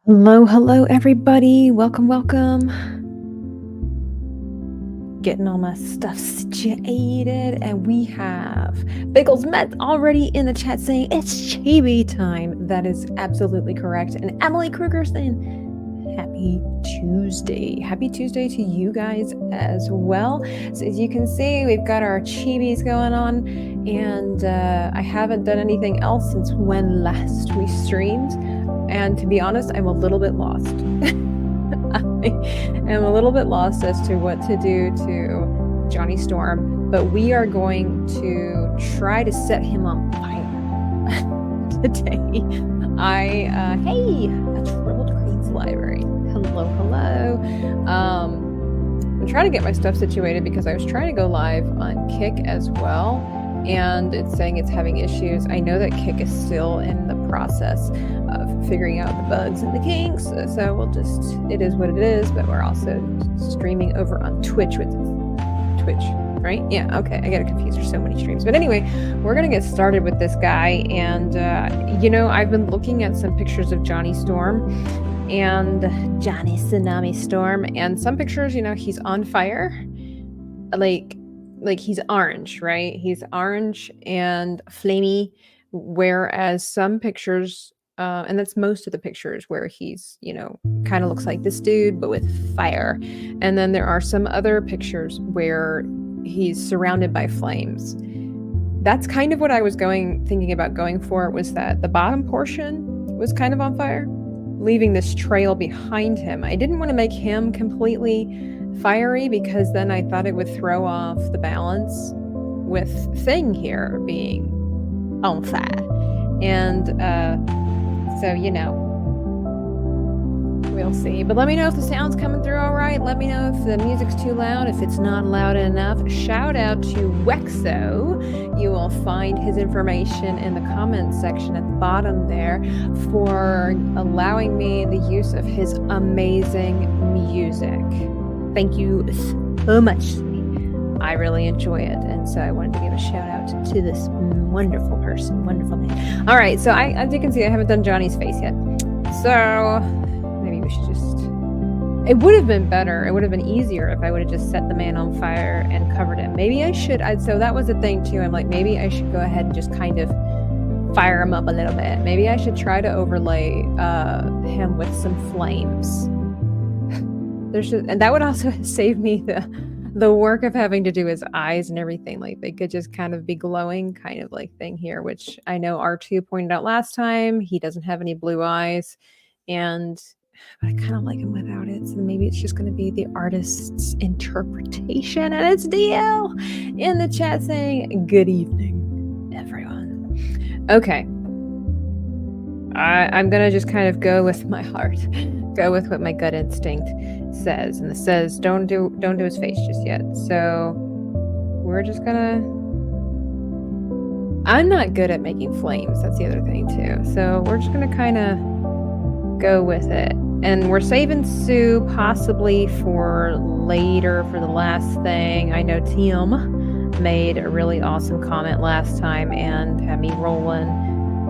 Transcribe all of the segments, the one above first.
Hello, hello, everybody. Welcome, welcome. Getting all my stuff situated, and we have Biggles Met already in the chat saying it's Chibi time. That is absolutely correct. And Emily Kruger saying happy Tuesday. Happy Tuesday to you guys as well. So as you can see, we've got our chibis going on, and I haven't done anything else since when last we streamed. And to be honest, I'm a little bit lost. I am a little bit lost as to what to do to Johnny Storm, but we are going to try to set him on fire today. Hey, a Troubled Creeds Library. Hello, hello. I'm trying to get my stuff situated because I was trying to go live on Kick as well, and it's saying it's having issues. I know that Kick is still in the process of figuring out the bugs and the kinks, so we'll just, it is what it is, but we're also streaming over on Twitch with Twitch, right? Yeah, okay, I get confused, there's so many streams. But anyway, we're gonna get started with this guy, and I've been looking at some pictures of Johnny Storm and Johnny Tsunami Storm, and some pictures, he's on fire, like he's orange, right? He's orange and flamey, whereas some pictures, and that's most of the pictures, where he's, kind of looks like this dude, but with fire. And then there are some other pictures where he's surrounded by flames. That's kind of what I was thinking about going for, was that the bottom portion was kind of on fire, leaving this trail behind him. I didn't want to make him completely fiery because then I thought it would throw off the balance with Thing here being on fire. And so we'll see. But let me know if the sound's coming through all right. Let me know if the music's too loud, if it's not loud enough. Shout out to Wexo. You will find his information in the comments section at the bottom there for allowing me the use of his amazing music. Thank you so much. I really enjoy it, and so I wanted to give a shout out to this wonderful person, wonderful man. All right, so as you can see, I haven't done Johnny's face yet, so maybe we should just, it would have been better, it would have been easier if I would have just set the man on fire and covered him. Maybe I should, so that was the thing too, I'm like, maybe I should go ahead and just kind of fire him up a little bit. Maybe I should try to overlay him with some flames. And that would also save me the work of having to do his eyes and everything. Like, they could just kind of be glowing kind of like thing here, which I know R2 pointed out last time. He doesn't have any blue eyes, but I kind of like him without it. So maybe it's just going to be the artist's interpretation. And it's DL in the chat saying, good evening, everyone. Okay. I'm going to just kind of go with my heart, go with what my gut instinct says, and it says don't do his face just yet. So we're just gonna, I'm not good at making flames, that's the other thing too, so we're just gonna kind of go with it, and we're saving Sue possibly for later for the last thing. I know Tim made a really awesome comment last time and had me rolling.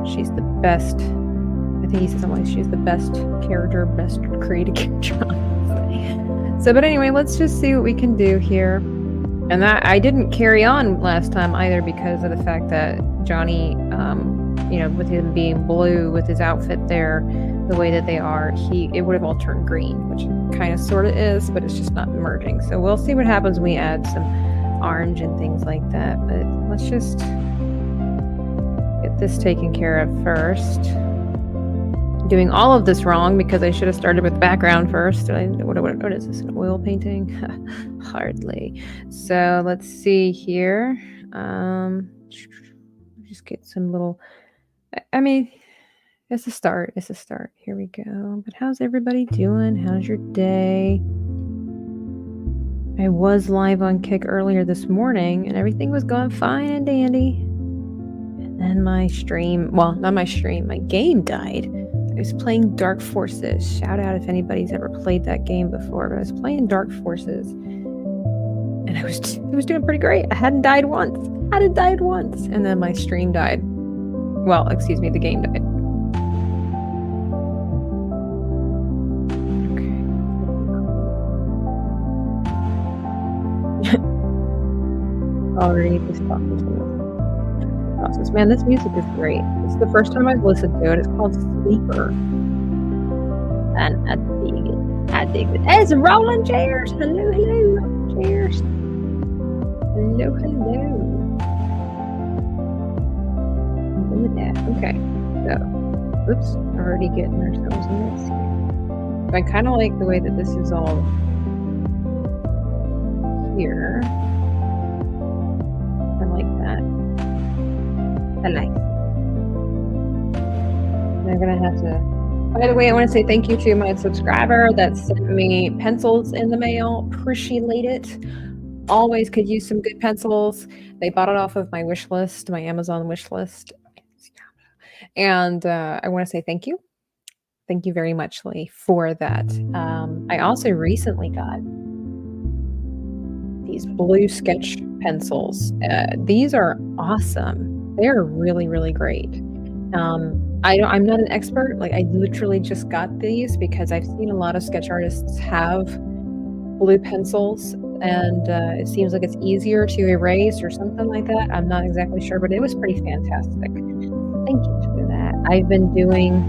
She's the best, I think he said something like she's the best character, best created character. So, but anyway, let's just see what we can do here. And that I didn't carry on last time either because of the fact that Johnny, with him being blue with his outfit there, the way that they are, it would have all turned green, which kind of sort of is, but it's just not merging. So we'll see what happens when we add some orange and things like that. But let's just get this taken care of first. Doing all of this wrong because I should have started with background first. What is this, an oil painting? Hardly. So let's see here. Just get some little, it's a start. Here we go. But how's everybody doing? How's your day? I was live on Kick earlier this morning and everything was going fine and dandy. And then my game died. I was playing Dark Forces. Shout out if anybody's ever played that game before, but I was playing Dark Forces and it was doing pretty great. I hadn't died once. And then my stream died. Well, excuse me, the game died. already just talking to me. Process. Man, this music is great. It's the first time I've listened to it. It's called Sleeper. And I dig it. I dig it. Hey, some rolling chairs. Hello, hello, rolling chairs. Hello, hello. Look at that. Okay. So, oops, already getting ourselves in this here. I kind of like the way that this is all here. I like that. I like it. I'm gonna have to. By the way, I want to say thank you to my subscriber that sent me pencils in the mail. Appreciate it. Always could use some good pencils. They bought it off of my wish list, my Amazon wish list. And I want to say thank you. Thank you very much, Lee, for that. I also recently got these blue sketch pencils. These are awesome. They're really, really great. I'm not an expert. Like, I literally just got these because I've seen a lot of sketch artists have blue pencils, and it seems like it's easier to erase or something like that. I'm not exactly sure, but it was pretty fantastic. Thank you for that. I've been doing.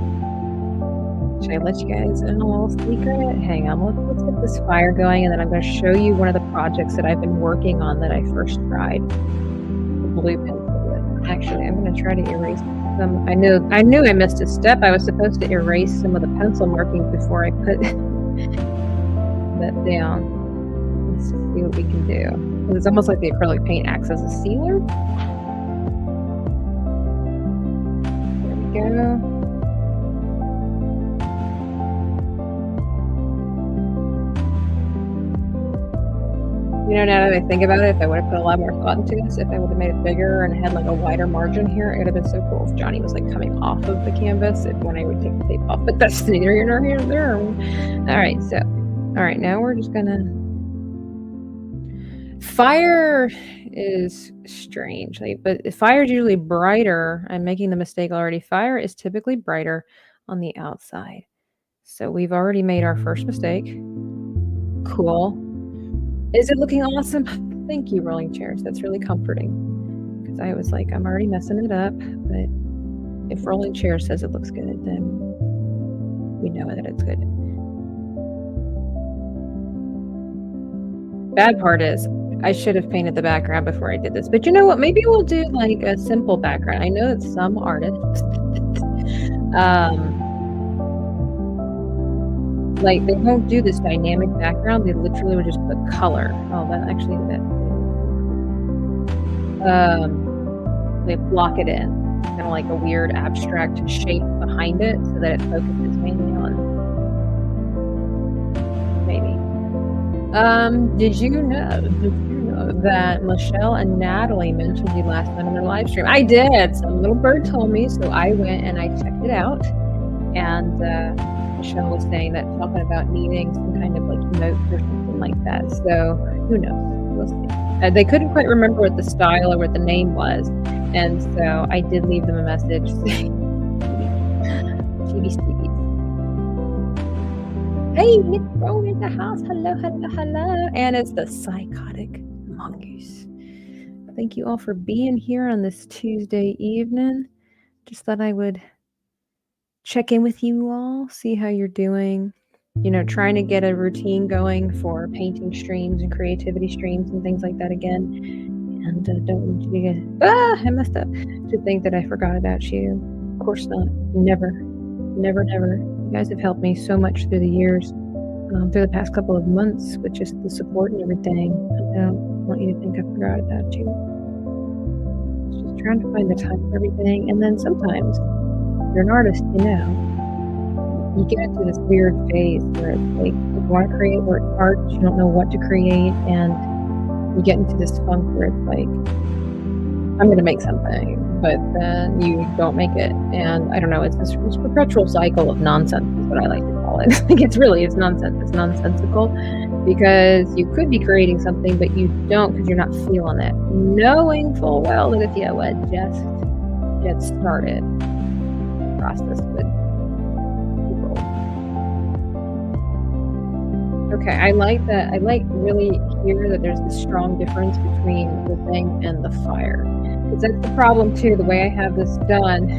Should I let you guys in a little secret? Hang on, let's get this fire going, and then I'm going to show you one of the projects that I've been working on that I first tried the blue pencil with. Actually, I'm going to try to erase some. I knew I missed a step. I was supposed to erase some of the pencil markings before I put that down. Let's see what we can do. It's almost like the acrylic paint acts as a sealer. There we go. You know, now that I think about it, if I would have put a lot more thought into this, if I would have made it bigger and had like a wider margin here, it would have been so cool if Johnny was like coming off of the canvas when I would take the tape off. But that's neither here nor here nor there. All right, so, now we're just gonna. Fire is strange, but fire is usually brighter. I'm making the mistake already. Fire is typically brighter on the outside. So we've already made our first mistake. Cool. Is it looking awesome? Thank you, rolling chairs. That's really comforting. Because I was like, I'm already messing it up. But if rolling chair says it looks good, then we know that it's good. Bad part is, I should have painted the background before I did this. But you know what? Maybe we'll do like a simple background. I know that some artists, like they won't do this dynamic background. They literally would just put color. Oh, that actually they block it in, kind of like a weird abstract shape behind it, so that it focuses mainly on. Maybe. Did you know that Michelle and Natalie mentioned you last time in their live stream? I did. Some little bird told me, so I went and I checked it out, and. Michelle was saying that, talking about needing some kind of like notes or something like that. So who knows? We'll see. They couldn't quite remember what the style or what the name was, and so I did leave them a message saying, "Chibi." Hey, Nick Rowan in the house. Hello, hello, hello. And it's the psychotic mongoose. Thank you all for being here on this Tuesday evening. Just thought I would check in with you all, see how you're doing, trying to get a routine going for painting streams and creativity streams and things like that again. And don't want you to I messed up, to think that I forgot about you. Of course not. Never. You guys have helped me so much through the years, through the past couple of months, with just the support and everything. I don't want you to think I forgot about you. Just trying to find the time for everything. And then sometimes, you're an artist, you get into this weird phase where it's like you want to create art, you don't know what to create, and you get into this funk where it's like, I'm going to make something, but then you don't make it, and I don't know, it's this perpetual cycle of nonsense is what I like to call it. Like it's nonsense. It's nonsensical, because you could be creating something, but you don't because you're not feeling it, knowing full well that if you would just get started, process would roll. Okay, I like that. I like really hear that there's this strong difference between the thing and the fire. Because that's the problem too, the way I have this done,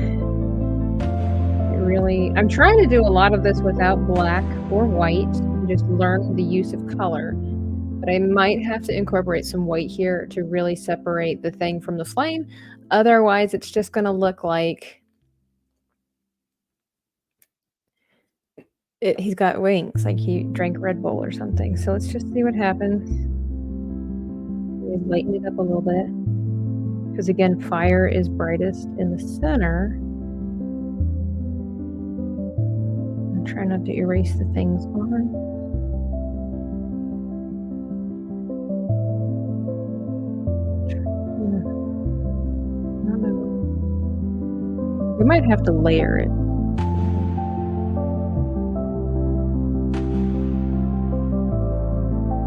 it really I'm trying to do a lot of this without black or white, and just learn the use of color. But I might have to incorporate some white here to really separate the thing from the flame. Otherwise, it's just gonna look like he's got wings, like he drank Red Bull or something. So let's just see what happens. We lighten it up a little bit. Because again, fire is brightest in the center. I'm trying not to erase the things on. I don't know. We might have to layer it.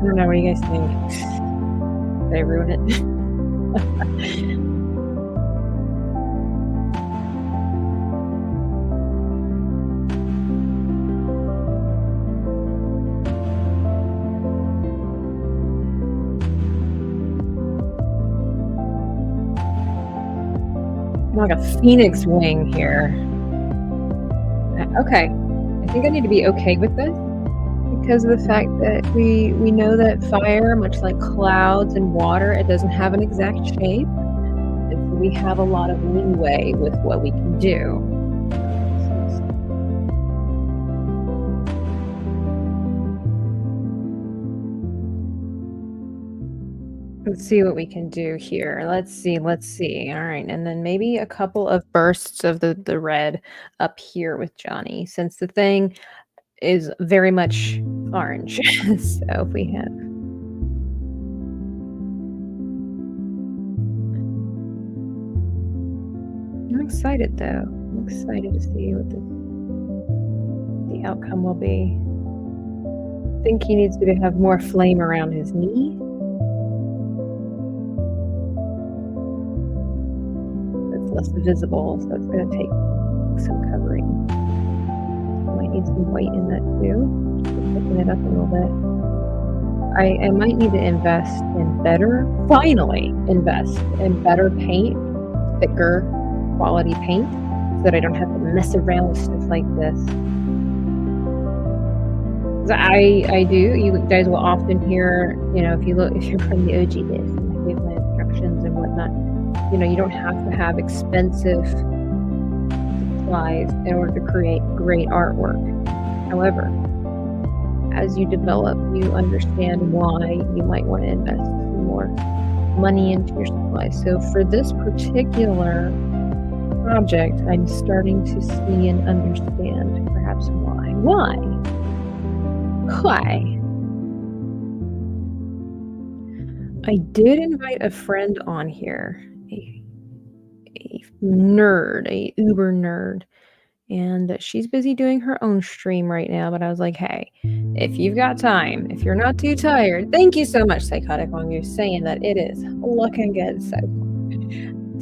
I don't know, what do you guys think? Did I ruin it? Like a phoenix wing here. Okay, I think I need to be okay with this because of the fact that we know that fire, much like clouds and water, it doesn't have an exact shape, and so we have a lot of leeway with what we can do. Let's see what we can do here. Let's see. All right, and then maybe a couple of bursts of the red up here with Johnny, since the thing is very much orange. So if we have I'm excited though. I'm excited to see what the outcome will be. I think he needs to have more flame around his knee. It's less visible, so it's going to take some covering. Might need some white in that too, just to thicken it up a little bit. I might need to finally invest in better paint, thicker quality paint, so that I don't have to mess around with stuff like this. I do. You guys will often hear, if you're from the OG list, and I give my instructions and whatnot, you don't have to have expensive supplies in order to create great artwork. However, as you develop, you understand why you might want to invest some more money into your supplies. So for this particular project, I'm starting to see and understand perhaps why. Why? I did invite a friend on here, a nerd, a uber nerd, and she's busy doing her own stream right now, but I was like, hey, if you've got time, if you're not too tired, thank you so much, Psychotic Wong, you're saying that it is looking good. So I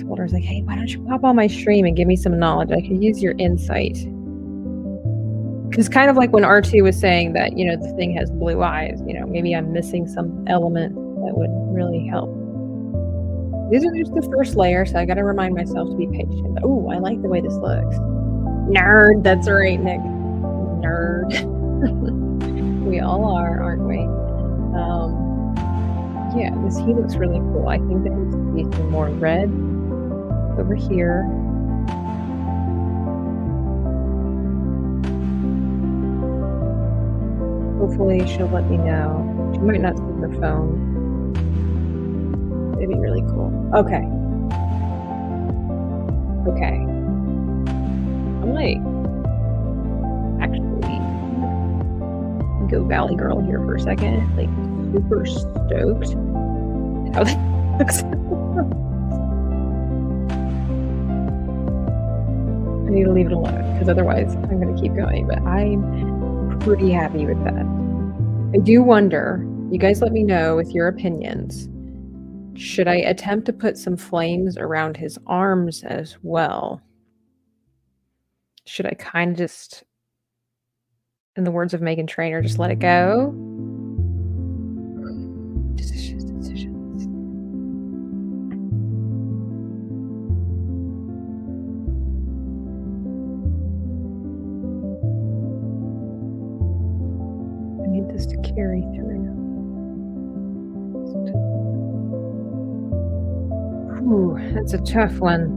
told her, I was like, hey, why don't you pop on my stream and give me some knowledge? I could use your insight. Because kind of like when R2 was saying that, the thing has blue eyes, maybe I'm missing some element that would really help. These are just the first layer, so I got to remind myself to be patient. But, oh, I like the way this looks. Nerd, that's right, Nick. Nerd. We all are, aren't we? Yeah, he looks really cool. I think there needs to be some more red over here. Hopefully she'll let me know. She might not see her phone. It'd be really cool. Okay. I'm like, actually, go Valley Girl here for a second. Like, super stoked. How that looks. I need to leave it alone, because otherwise I'm going to keep going. But I'm pretty happy with that. I do wonder, you guys let me know with your opinions. Should I attempt to put some flames around his arms as well? Should I kind of just, in the words of Meghan Trainor, just let it go? need this to carry through. Ooh, that's a tough one.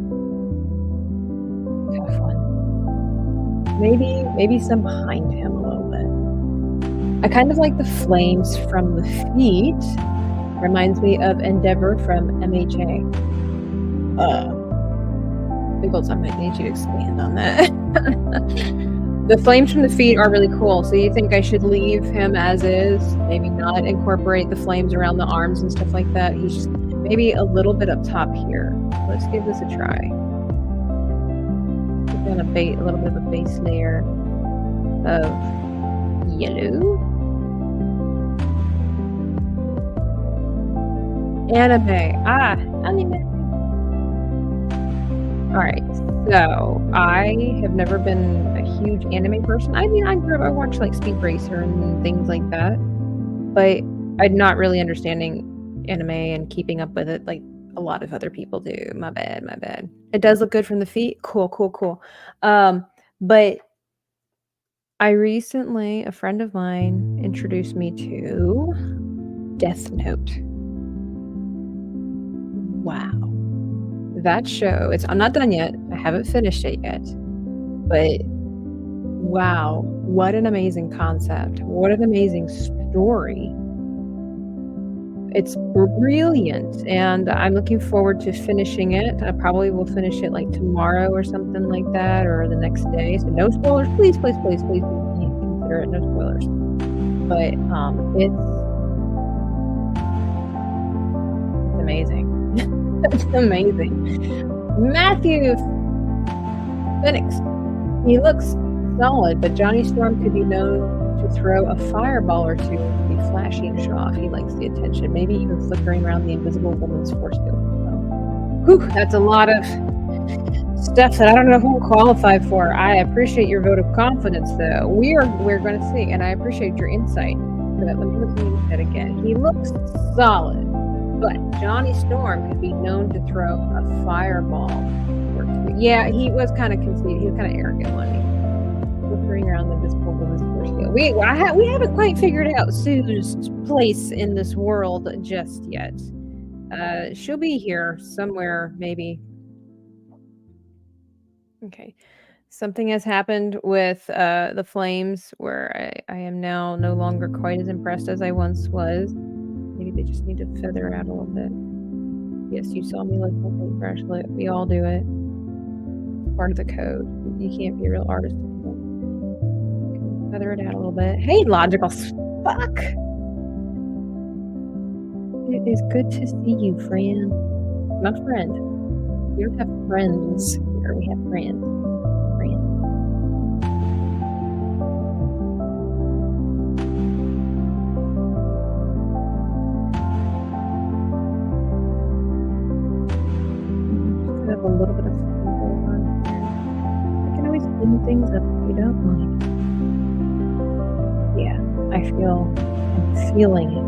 Tough one. Maybe some behind him a little bit. I kind of like the flames from the feet. Reminds me of Endeavor from MHA. Biggles, I might need you to expand on that. The flames from the feet are really cool. So you think I should leave him as is? Maybe not incorporate the flames around the arms and stuff like that. He's just maybe a little bit up top here. Let's give this a try. Put down a little bit of a base layer of yellow. Anime. Anime. Alright, so I have never been a huge anime person. I mean, I watched like Speed Racer and things like that, but I'm not really understanding anime and keeping up with it like a lot of other people do. My bad. It does look good from the feet. Cool. But I recently, a friend of mine introduced me to Death Note. Wow. That show, I'm not done yet. I haven't finished it yet. But wow, what an amazing concept. What an amazing story. It's brilliant, and I'm looking forward to finishing it. I probably will finish it like tomorrow or something like that, or the next day. So no spoilers, please. Consider it no spoilers. But it's amazing. It's amazing. Matthew Phoenix. He looks solid, but Johnny Storm could be known to throw a fireball or two and be flashy and show off. He likes the attention, maybe even flickering around the invisible woman's force field. Whew, that's a lot of stuff that I don't know who I'm qualified for. I appreciate your vote of confidence, though. We're going to see, and I appreciate your insight. But let me look at that again. He looks solid. But Johnny Storm could be known to throw a fireball or two. Yeah, he was kind of conceited. He was kind of arrogant, wasn't he? Flickering around the visible woman's force field. We haven't quite figured out Sue's place in this world just yet. She'll be here somewhere, maybe. Okay. Something has happened with the flames where I am now no longer quite as impressed as I once was. Maybe they just need to feather out a little bit. Yes, you saw me like my paintbrush. We all do it. It's part of the code. You can't be a real artist. Feather it out a little bit. Hey, logical fuck! It is good to see you, friend. My friend. We don't have friends here. We have friends. A little bit of fun on here. I can always clean things up if you don't mind. Yeah, I'm feeling it.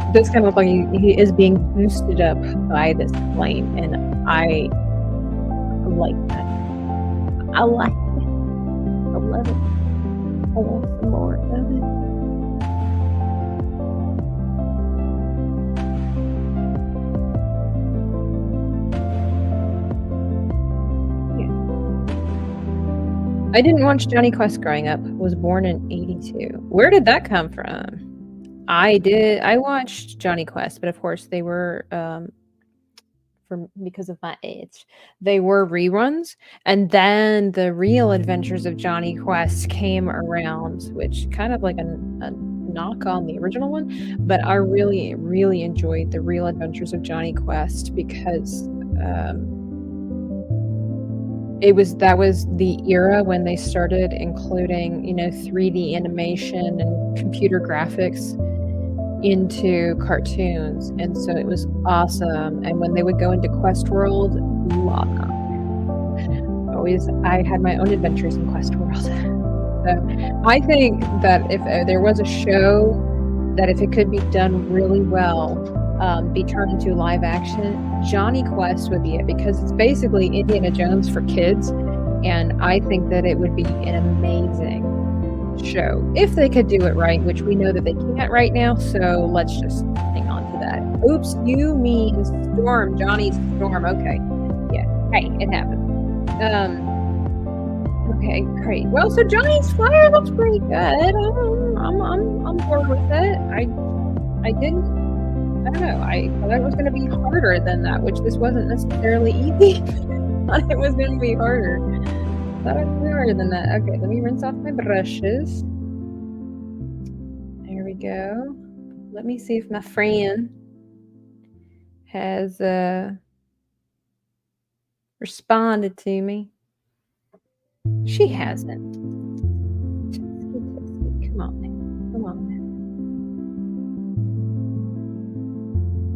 It does kind of look like he is being boosted up by this flame, and I like that. I like it. I love it. I want some more of it. I didn't watch Johnny Quest growing up. Was born in 82. Where did that come from? I watched Johnny Quest, but of course they were because of my age. They were reruns, and then the real Adventures of Johnny Quest came around, which kind of like a knock on the original one, but I really, really enjoyed the real Adventures of Johnny Quest because that was the era when they started including 3D animation and computer graphics into cartoons, and so it was awesome. And when they would go into Quest World, I had my own adventures in Quest World. So I think that if there was a show that if it could be done really well, be turned into live action, Johnny Quest would be it, because it's basically Indiana Jones for kids, And I think that it would be an amazing show if they could do it right, which we know that they can't right now. So let's just hang on to that. Oops, you mean Storm, Johnny's Storm. Okay, yeah. Hey, it happened. Okay, great. Well, so Johnny's Flyer looks pretty good. I'm bored with it. I don't know. I thought it was going to be harder than that, which this wasn't necessarily easy. I thought it was going to be harder. I thought it was harder than that. Okay, let me rinse off my brushes. There we go. Let me see if my friend has responded to me. She hasn't. Come on now. Come on now.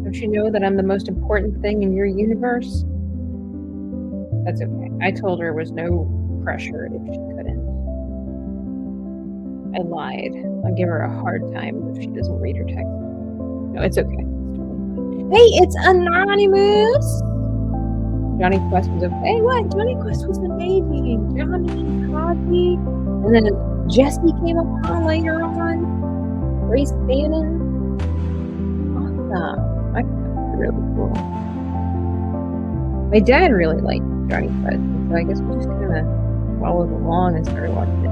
Don't you know that I'm the most important thing in your universe? That's okay. I told her there was no pressure if she couldn't. I lied. I'll give her a hard time if she doesn't read her text. No, it's okay. It's totally fine. Hey, it's Anonymous! Johnny Quest was okay. Hey, what? Johnny Quest was amazing. Johnny, Cosby, and then Jesse came along later on. Grace Bannon. Awesome. I thought that was really cool. My dad really liked Johnny Quest, so I guess we just kind of followed along and started watching it.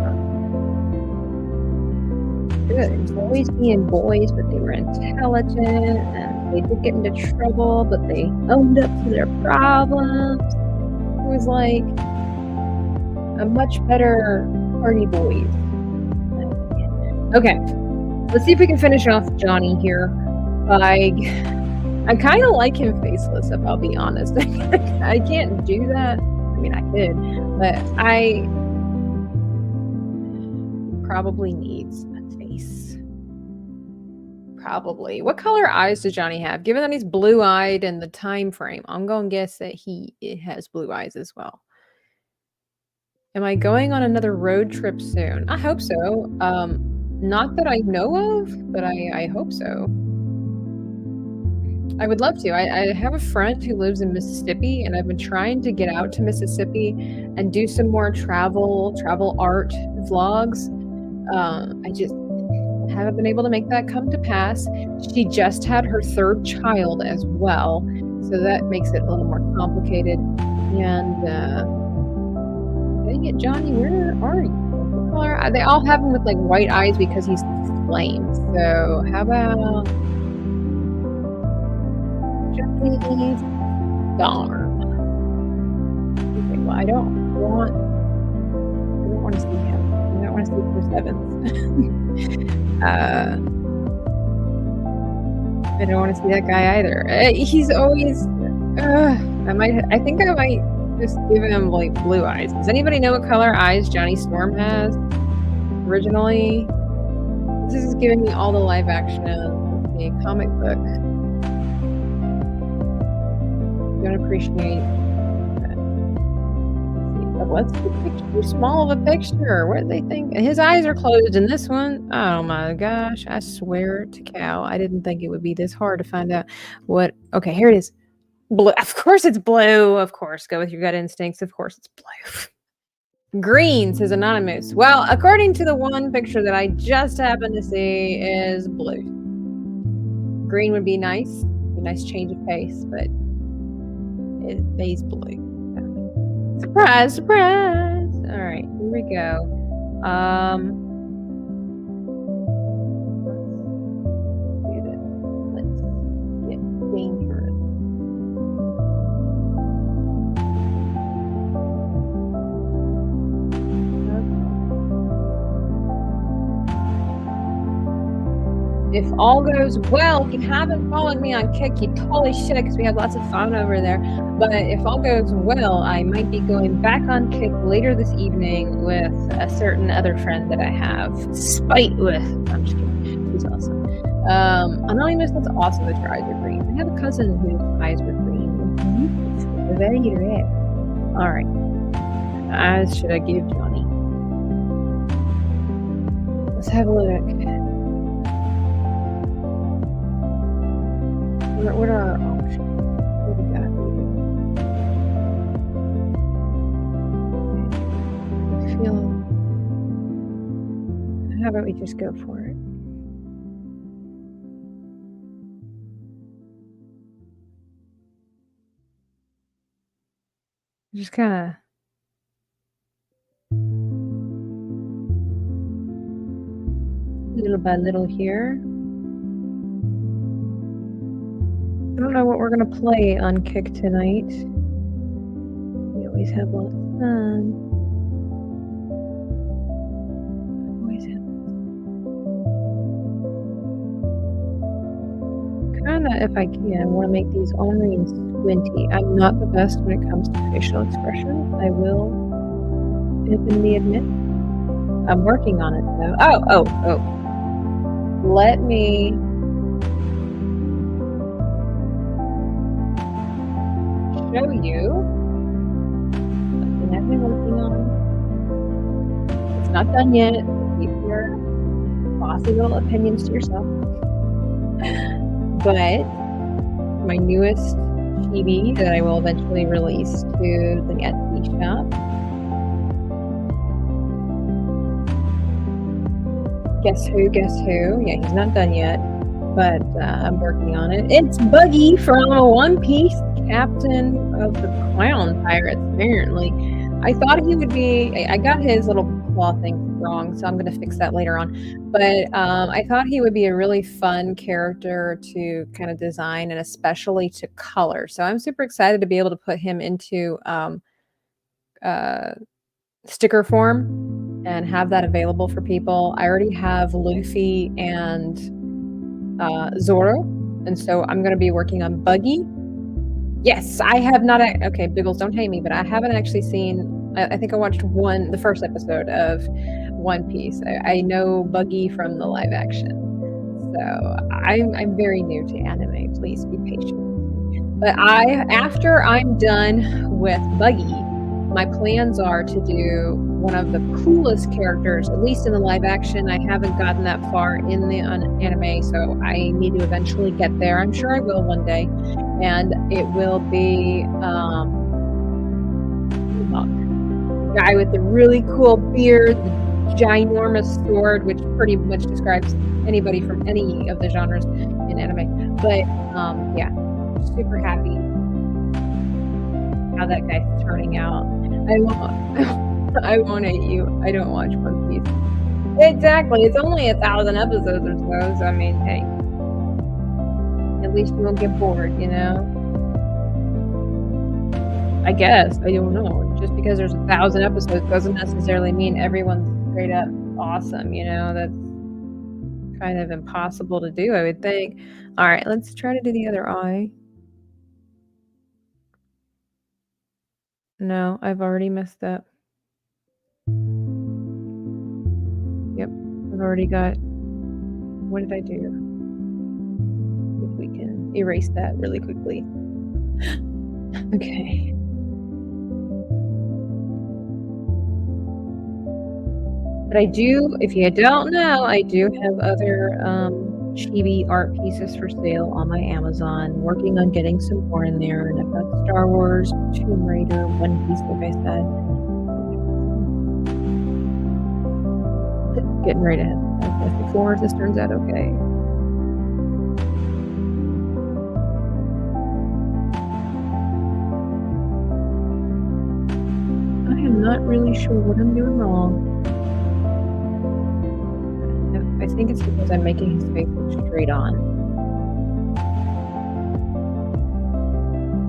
Good. Boys being boys, but they were intelligent, and they did get into trouble, but they owned up to their problems. It was like a much better party boys. Okay, let's see if we can finish off Johnny here by... I kind of like him faceless, if I'll be honest. I can't do that. I mean, I could, but I probably needs a face. Probably. What color eyes does Johnny have? Given that he's blue-eyed and the time frame, I'm going to guess that he has blue eyes as well. Am I going on another road trip soon? I hope so. Not that I know of, but I hope so. I would love to. I have a friend who lives in Mississippi, and I've been trying to get out to Mississippi and do some more travel art vlogs. I just haven't been able to make that come to pass. She just had her third child as well, so that makes it a little more complicated. And dang it, Johnny, where are you? What color? They all have him with like white eyes because he's flame. So how about Johnny's Storm? Okay, well, I don't want to see him. I don't want to see Chris Evans. I don't want to see that guy either. He's always. I think I might just give him like blue eyes. Does anybody know what color eyes Johnny Storm has originally? This is giving me all the live action of the comic book. Don't appreciate that. What's the picture? Small of a picture. What do they think? His eyes are closed in this one. Oh my gosh. I swear to cow. I didn't think it would be this hard to find out what. Okay, here it is. Blue. Of course it's blue. Of course. Go with your gut instincts. Of course it's blue. Green, says Anonymous. Well, according to the one picture that I just happened to see, is blue. Green would be nice. A nice change of pace, but he's blue. Surprise, surprise. All right, here we go. Let's do this. Let's get dangerous. If all goes well, if you haven't followed me on Kick, you totally should, because we have lots of fun over there. But if all goes well, I might be going back on Kick later this evening with a certain other friend that I have spite with. I'm just kidding. She's awesome. Anonymous, that's awesome that your eyes are green. I have a cousin whose eyes were green. They're very red. All right. As should I give Johnny? Let's have a look. What are our options? What do we got? feel. How about we just go for it? Just kind of little by little here. I don't know what we're gonna play on Kick tonight. We always have lots of fun. Always have. Kinda, if I can, want to make these ornery and squinty. I'm not the best when it comes to facial expressions. I will openly admit. I'm working on it though. Oh. Let me show you something I've been working on. It's not done yet. Keep your bossy little opinions to yourself. But my newest chibi that I will eventually release to the Etsy shop. Guess who? Yeah, he's not done yet, but I'm working on it. It's Buggy from One Piece, captain of the Clown Pirates, apparently. I thought he would be, I got his little claw thing wrong, so I'm going to fix that later on. But I thought he would be a really fun character to kind of design and especially to color. So I'm super excited to be able to put him into sticker form and have that available for people. I already have Luffy and Zoro, and so I'm going to be working on Buggy. Yes, I have not. Okay, Biggles, don't hate me, but I haven't actually seen. I think I watched the first episode of One Piece. I know Buggy from the live action, so I'm very new to anime. Please be patient. But after I'm done with Buggy, my plans are to do one of the coolest characters, at least in the live action. I haven't gotten that far in the anime, so I need to eventually get there. I'm sure I will one day. And it will be a guy with the really cool beard, the ginormous sword, which pretty much describes anybody from any of the genres in anime. But yeah, super happy how that guy's turning out. I won't hate you. I don't watch One Piece. Exactly. It's only 1,000 episodes or so. So I mean, hey, at least you won't get bored, you know? I guess. I don't know. Just because there's 1,000 episodes doesn't necessarily mean everyone's straight up awesome, you know? That's kind of impossible to do, I would think. All right, let's try to do the other eye. No, I've already messed up. Yep, I've already got. What did I do? If we can erase that really quickly. Okay. But I do, if you don't know, I do have other chibi art pieces for sale on my Amazon. Working on getting some more in there, and I've got Star Wars, Tomb Raider, One Piece, like I said. Getting ready to have before if this turns out okay. I am not really sure what I'm doing wrong. I think it's because I'm making his face look straight on.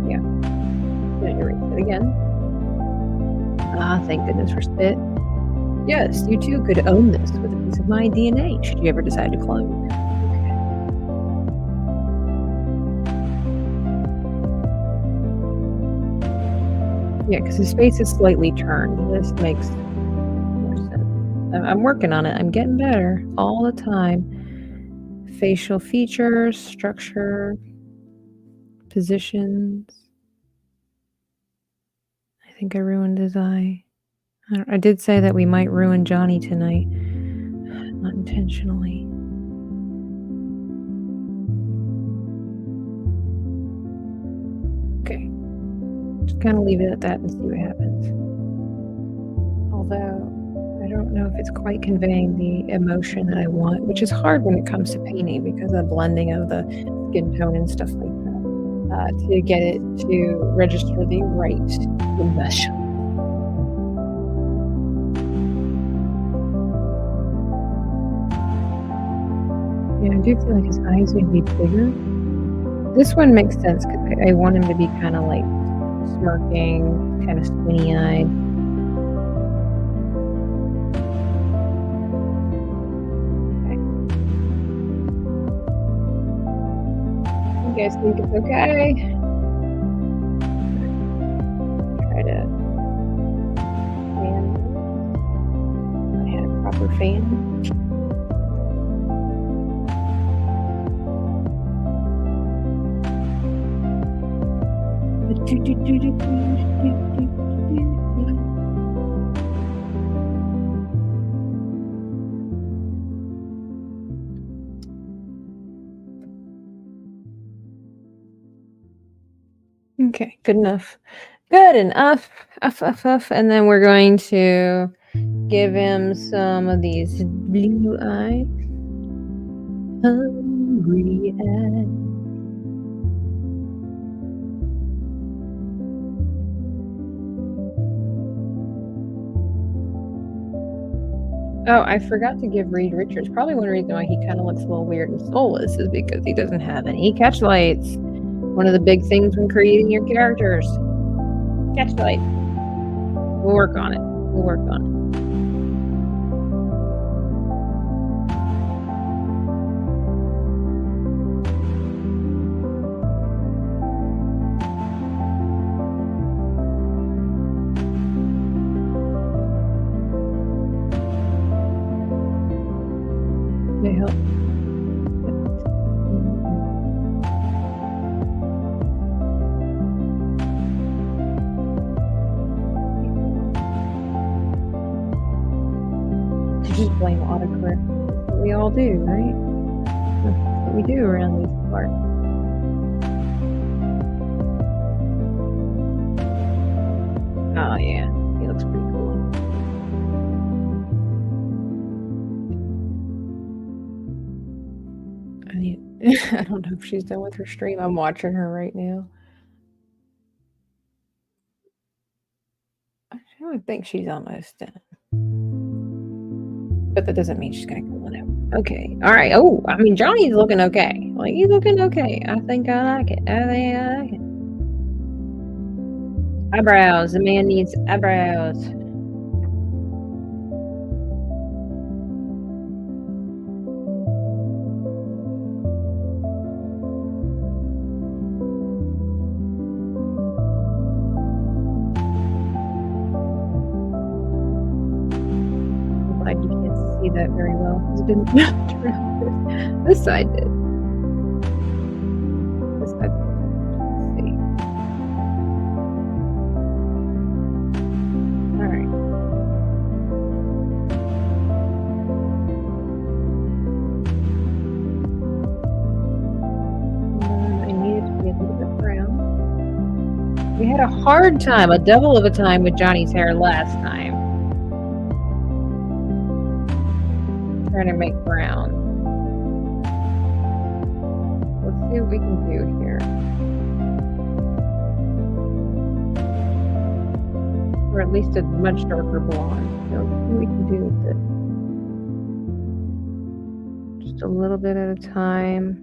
Yeah. I'm gonna erase it again. Ah, thank goodness for spit. Yes, you too could own this with a piece of my DNA should you ever decide to clone. Okay. Yeah, because his face is slightly turned. This makes more sense. I'm working on it. I'm getting better all the time. Facial features, structure, positions. I think I ruined his eye. I did say that we might ruin Johnny tonight. Not intentionally. Okay. Just kind of leave it at that and see what happens. Although, don't know if it's quite conveying the emotion that I want, which is hard when it comes to painting because of the blending of the skin tone and stuff like that, to get it to register the right emotion. Yeah, I do feel like his eyes would be bigger. This one makes sense because I want him to be kind of like smirking, kind of squinty-eyed. You guys think it's okay? Try to fan. I had a proper fan. Okay, good enough. Good enough. And then we're going to give him some of these blue eyes. Hungry eyes. Oh, I forgot to give Reed Richards. Probably one reason why he kind of looks a little weird and soulless is because he doesn't have any catch lights. One of the big things when creating your characters. Catch light. We'll work on it. We'll work on it. They help. Just blame autocorrect. That's what we all do, right? That's what we do around these parts. Oh yeah, he looks pretty cool. I don't know if she's done with her stream. I'm watching her right now. I would think she's almost done. But that doesn't mean she's gonna go on out. Okay. All right. Oh, I mean, Johnny's looking okay. Like, he's looking okay. I think I like it. I think I like it. Eyebrows. The man needs eyebrows. I'm glad you can't see that very well. It's been turned around. This side did. This side. Let's see. All right. I needed to be a little bit brown. We had a hard time, a double of a time with Johnny's hair last time. Trying to make brown. Let's see what we can do here. Or at least a much darker blonde. So what we can do with it. Just a little bit at a time.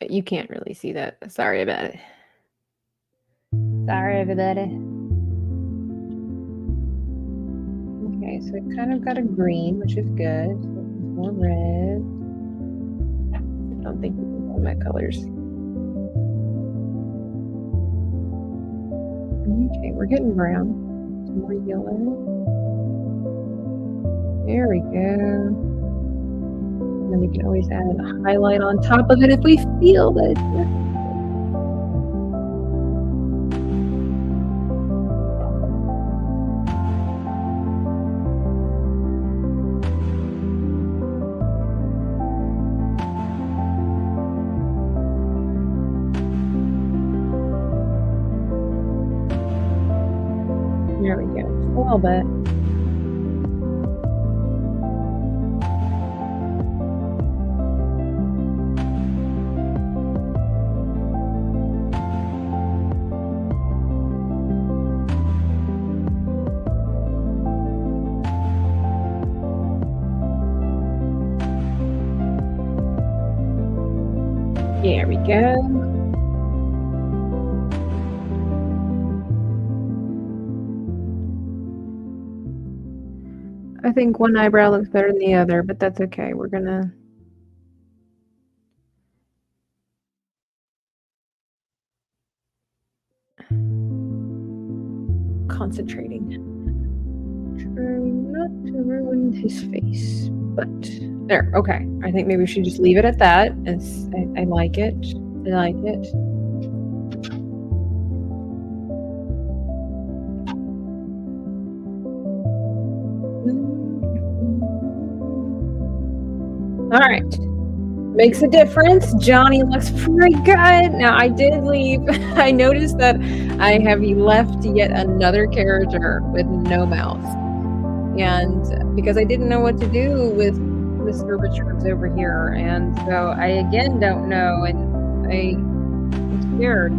You can't really see that. Sorry about it. Sorry about it. Okay, so it kind of got a green, which is good. So more red. I don't think we can find my colors. Okay, we're getting brown. Some more yellow. There we go. And then we can always add a highlight on top of it if we feel that it's necessary. There we go. Just a little bit. There we go. I think one eyebrow looks better than the other, but that's okay. We're gonna concentrating. Trying not to ruin his face, but there. Okay, I think maybe we should just leave it at that. I like it. I like it. All right. Makes a difference. Johnny looks pretty good. Now, I did leave. I noticed that I have left yet another character with no mouth. And because I didn't know what to do with Mr. Richards over here. And so I again don't know. And I'm scared.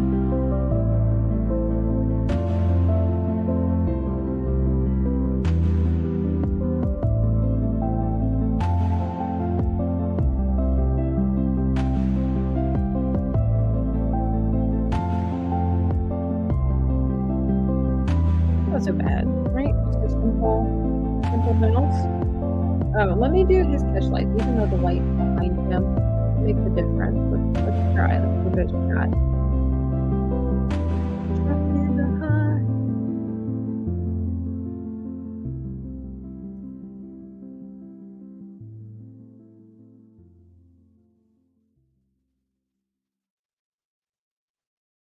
Not so bad, right? Just a simple mouse. Oh, let me do his catch lights, even though the light behind him makes a difference. Let's try. Let's give it a shot.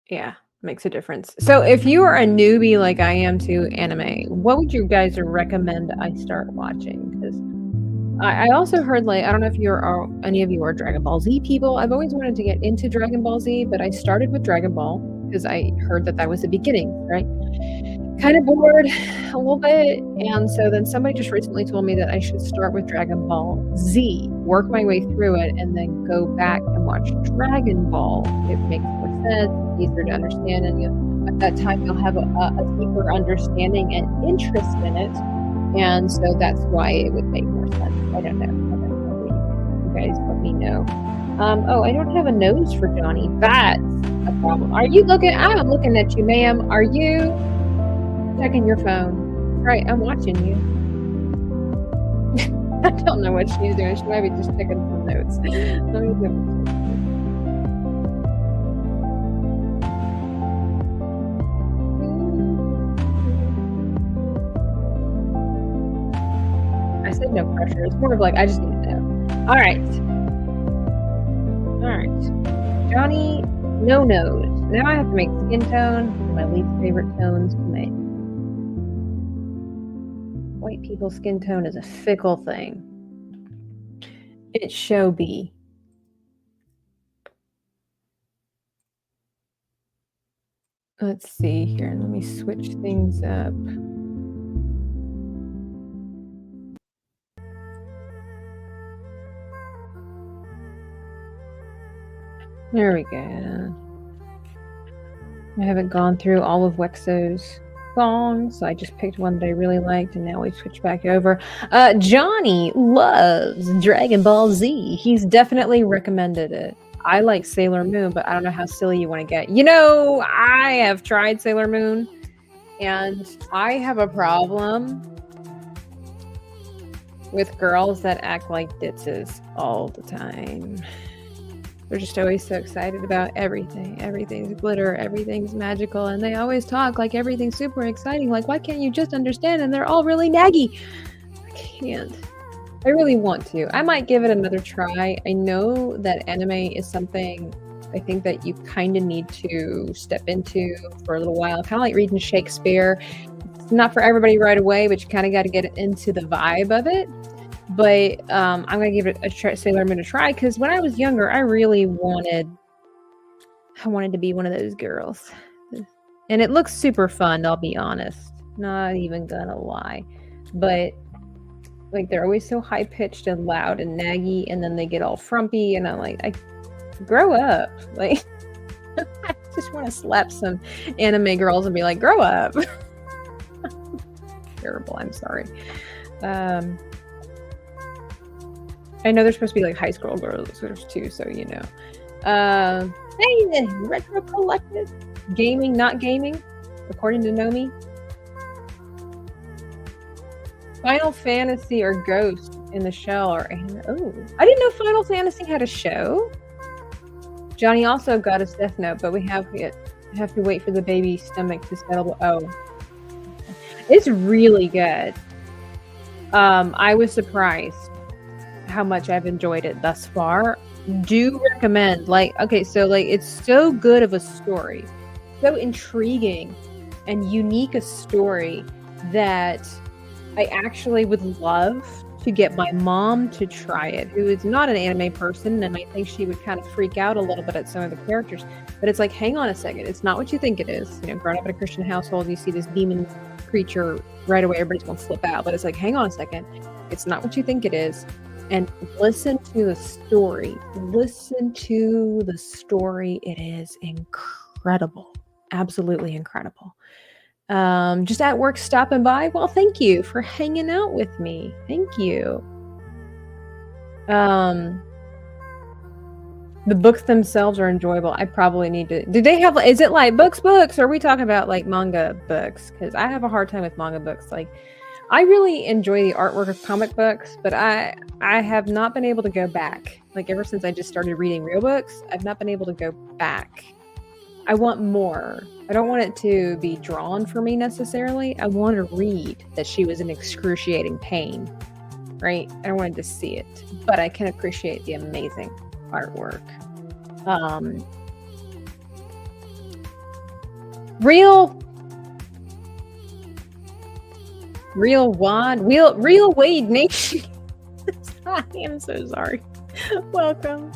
Yeah, makes a difference. So if you are a newbie like I am to anime, what would you guys recommend I start watching? Because I also heard, like, I don't know if any of you are Dragon Ball Z people. I've always wanted to get into Dragon Ball Z, but I started with Dragon Ball because I heard that was the beginning, right? Kind of bored a little bit. And so then somebody just recently told me that I should start with Dragon Ball Z, work my way through it, and then go back and watch Dragon Ball. It makes more sense, it's easier to understand, and at that time you'll have a deeper understanding and interest in it. And so that's why it would make more sense. I don't know. You guys let me know. Oh, I don't have a nose for Johnny. That's a problem. Are you looking? I'm looking at you, ma'am. Are you checking your phone? Right, I'm watching you. I don't know what she's doing. She might be just taking some notes. Let me double check. I said no pressure. It's more of like, I just need to know. All right. Johnny, no nose. Now I have to make skin tone my least favorite tones to make. White people's skin tone is a fickle thing. It shall be. Let's see here. Let me switch things up. There we go. I haven't gone through all of Wexo's songs, so I just picked one that I really liked, and now we switch back over. Johnny loves Dragon Ball Z. He's definitely recommended it. I like Sailor Moon, but I don't know how silly you want to get. You know, I have tried Sailor Moon, and I have a problem with girls that act like ditzes all the time. They're just always so excited about everything. Everything's glitter, everything's magical, and they always talk like everything's super exciting. Like, why can't you just understand? And they're all really naggy. I can't. I really want to. I might give it another try. I know that anime is something I think that you kind of need to step into for a little while. Kind of like reading Shakespeare. It's not for everybody right away, but you kind of got to get into the vibe of it. But I'm going to give it Sailor Moon a try, because when I was younger, I wanted to be one of those girls. And it looks super fun, I'll be honest. Not even gonna lie. But like they're always so high pitched and loud and naggy, and then they get all frumpy, and I'm like, I grow up. Like I just want to slap some anime girls and be like, grow up. Terrible. I'm sorry. I know they're supposed to be like high school girls too, so you know. Hey, the Retro Collective. Gaming, not gaming, according to Nomi. Final Fantasy or Ghost in the Shell or oh, I didn't know Final Fantasy had a show. Johnny also got his Death Note, but we have to wait for the baby stomach to settle. Oh, it's really good. I was surprised how much I've enjoyed it thus far. Do recommend. Like, okay, so like it's so good of a story, so intriguing and unique a story that I actually would love to get my mom to try it, who is not an anime person, and I think she would kind of freak out a little bit at some of the characters. But it's like, hang on a second, it's not what you think it is. You know, growing up in a Christian household, you see this demon creature right away, everybody's gonna flip out. But it's like, hang on a second, it's not what you think it is. And listen to the story. Listen to the story. It is incredible. Absolutely incredible. Just at work stopping by. Well, thank you for hanging out with me. Thank you. The books themselves are enjoyable. I probably need to. Do they have? Is it like books? Or are we talking about like manga books? Because I have a hard time with manga books. Like, I really enjoy the artwork of comic books, but I have not been able to go back. Like ever since I just started reading real books, I've not been able to go back. I want more. I don't want it to be drawn for me necessarily. I want to read that she was in excruciating pain, right? I don't want to just see it, but I can appreciate the amazing artwork. Real Wade Nation. I am so sorry. Welcome.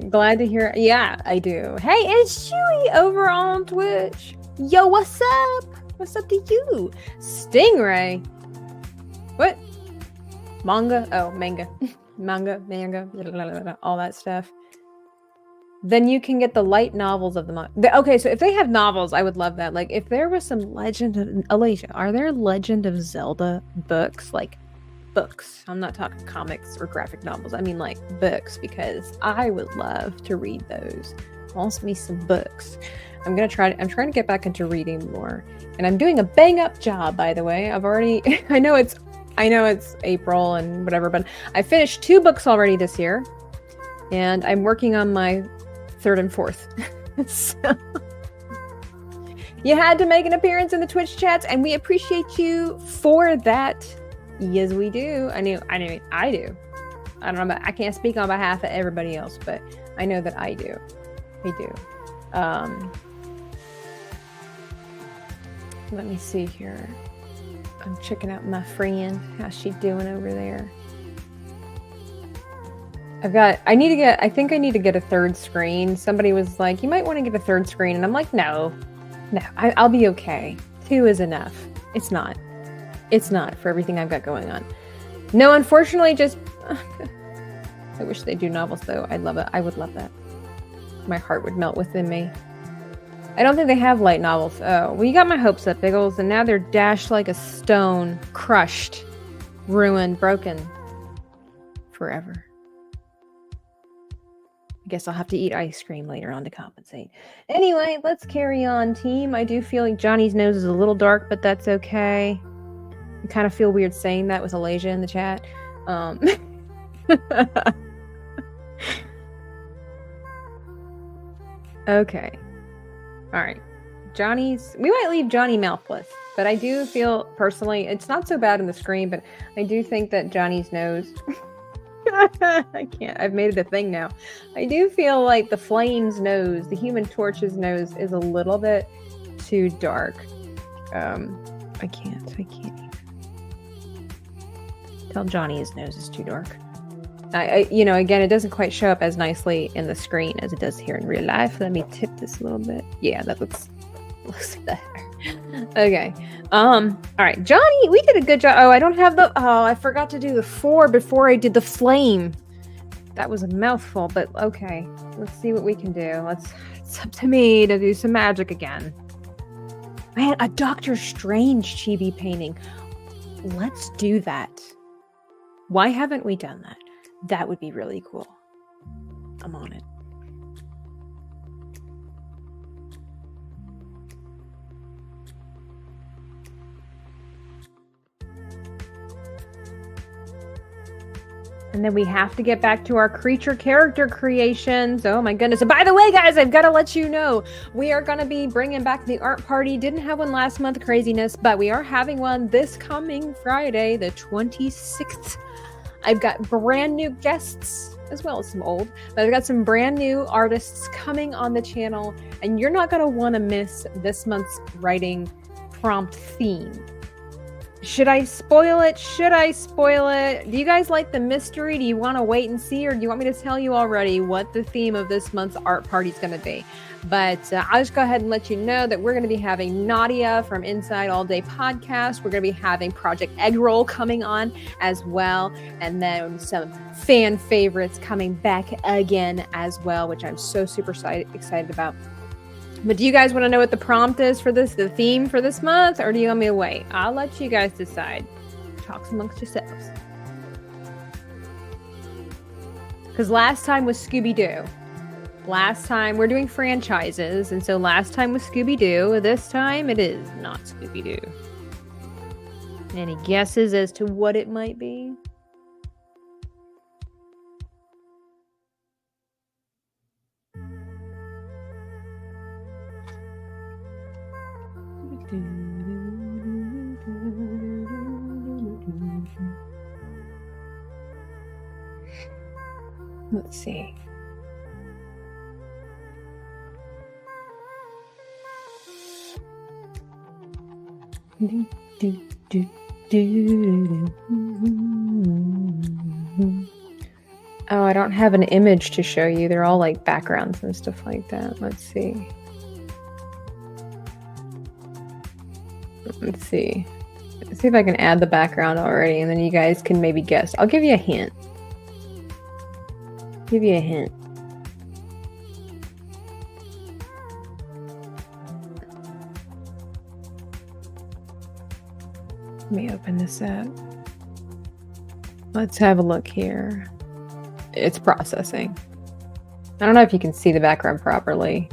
Glad to hear. Yeah, I do. Hey, it's Chewy over on Twitch. Yo, what's up? What's up to you? Stingray. What? Manga? Oh, manga. manga, all that stuff. Then you can get the light novels of the month. Okay, so if they have novels, I would love that. Like, if there was some Legend of... Alasia, are there Legend of Zelda books? Like, books. I'm not talking comics or graphic novels. I mean, like, books, because I would love to read those. Also me some books. I'm trying to get back into reading more. And I'm doing a bang-up job, by the way. I've already... I know it's April and whatever, but I finished 2 books already this year. And I'm working on my 3rd and 4th. So, you had to make an appearance in the Twitch chats, and we appreciate you for that. Yes, we do. I do. I don't know, I can't speak on behalf of everybody else, but I know that I do. I do. Let me see here. I'm checking out my friend. How's she doing over there? I think I need to get a 3rd screen. Somebody was like, you might want to get a 3rd screen. And I'm like, no, I'll be okay. 2 is enough. It's not for everything I've got going on. No, unfortunately, just, I wish they do novels though. I'd love it. I would love that. My heart would melt within me. I don't think they have light novels. Oh, well, you got my hopes up, Biggles, and now they're dashed like a stone, crushed, ruined, broken, forever. I guess I'll have to eat ice cream later on to compensate. Anyway, let's carry on, team. I do feel like Johnny's nose is a little dark, but that's okay. I kind of feel weird saying that with Alasia in the chat. Okay. All right. We might leave Johnny mouthless, but I do feel personally, it's not so bad in the screen, but I do think that Johnny's nose... I can't. I've made it a thing now. I do feel like the Flame's nose, the Human Torch's nose, is a little bit too dark. I can't even. Tell Johnny his nose is too dark. Again, it doesn't quite show up as nicely in the screen as it does here in real life. Let me tip this a little bit. Yeah, that looks better. Okay. All right, Johnny, we did a good job. Oh, I don't have I forgot to do the 4 before I did the flame. That was a mouthful, but okay. Let's see what we can do. It's up to me to do some magic again. Man, a Doctor Strange chibi painting. Let's do that. Why haven't we done that? That would be really cool. I'm on it. And then we have to get back to our creature character creations. Oh my goodness. And by the way, guys, I've got to let you know, we are going to be bringing back the art party. Didn't have one last month, craziness, but we are having one this coming Friday, the 26th. I've got brand new guests, as well as some old, but I've got some brand new artists coming on the channel, and you're not going to want to miss this month's writing prompt theme. Should I spoil it? Should I spoil it? Do you guys like the mystery? Do you want to wait and see, or do you want me to tell you already what the theme of this month's art party is going to be? But I'll just go ahead and let you know that we're going to be having Nadia from Inside All Day Podcast. We're going to be having Project Eggroll coming on as well. And then some fan favorites coming back again as well, which I'm so super excited about. But do you guys want to know what the prompt is for this, the theme for this month, or do you want me to wait? I'll let you guys decide. Talk amongst yourselves. Because last time was Scooby-Doo. Last time, we're doing franchises, and so last time was Scooby-Doo. This time, it is not Scooby-Doo. Any guesses as to what it might be? Let's see. Oh, I don't have an image to show you. They're all like backgrounds and stuff like that. Let's see. Let's see. Let's see if I can add the background already, and then you guys can maybe guess. I'll give you a hint. Give you a hint. Let me open this up. Let's have a look here. It's processing. I don't know if you can see the background properly.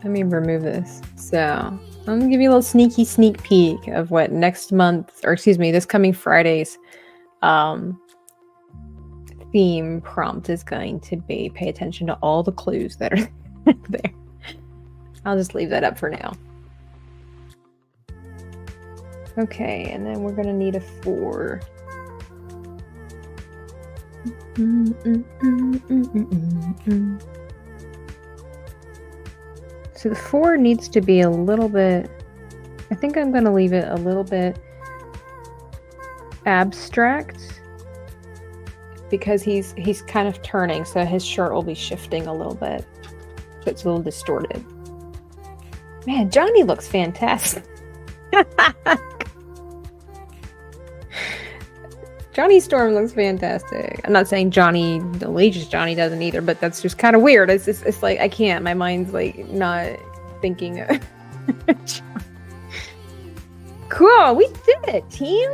Let me remove this. So I'm gonna give you a little sneak peek of what next month, or excuse me, this coming Friday's theme prompt is going to be. Pay attention to all the clues that are there. I'll just leave that up for now. Okay, and then we're gonna need a 4. So the 4 needs to be a little bit, I think I'm gonna leave it a little bit abstract, because he's kind of turning, so his shirt will be shifting a little bit, so it's a little distorted. Man, Johnny looks fantastic. Johnny Storm looks fantastic. I'm not saying Johnny, the latest Johnny doesn't either, but that's just kind of weird. It's like, I can't. My mind's like not thinking of Cool, we did it, team.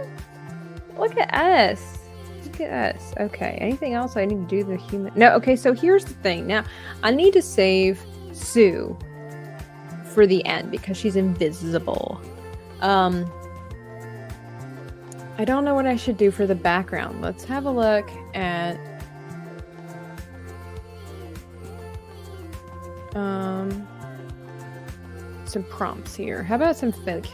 Look at us. Look at us. Okay, anything else I need to do the human? No, okay, so here's the thing. Now, I need to save Sue for the end because she's invisible. I don't know what I should do for the background. Let's have a look at some prompts here. How about some fake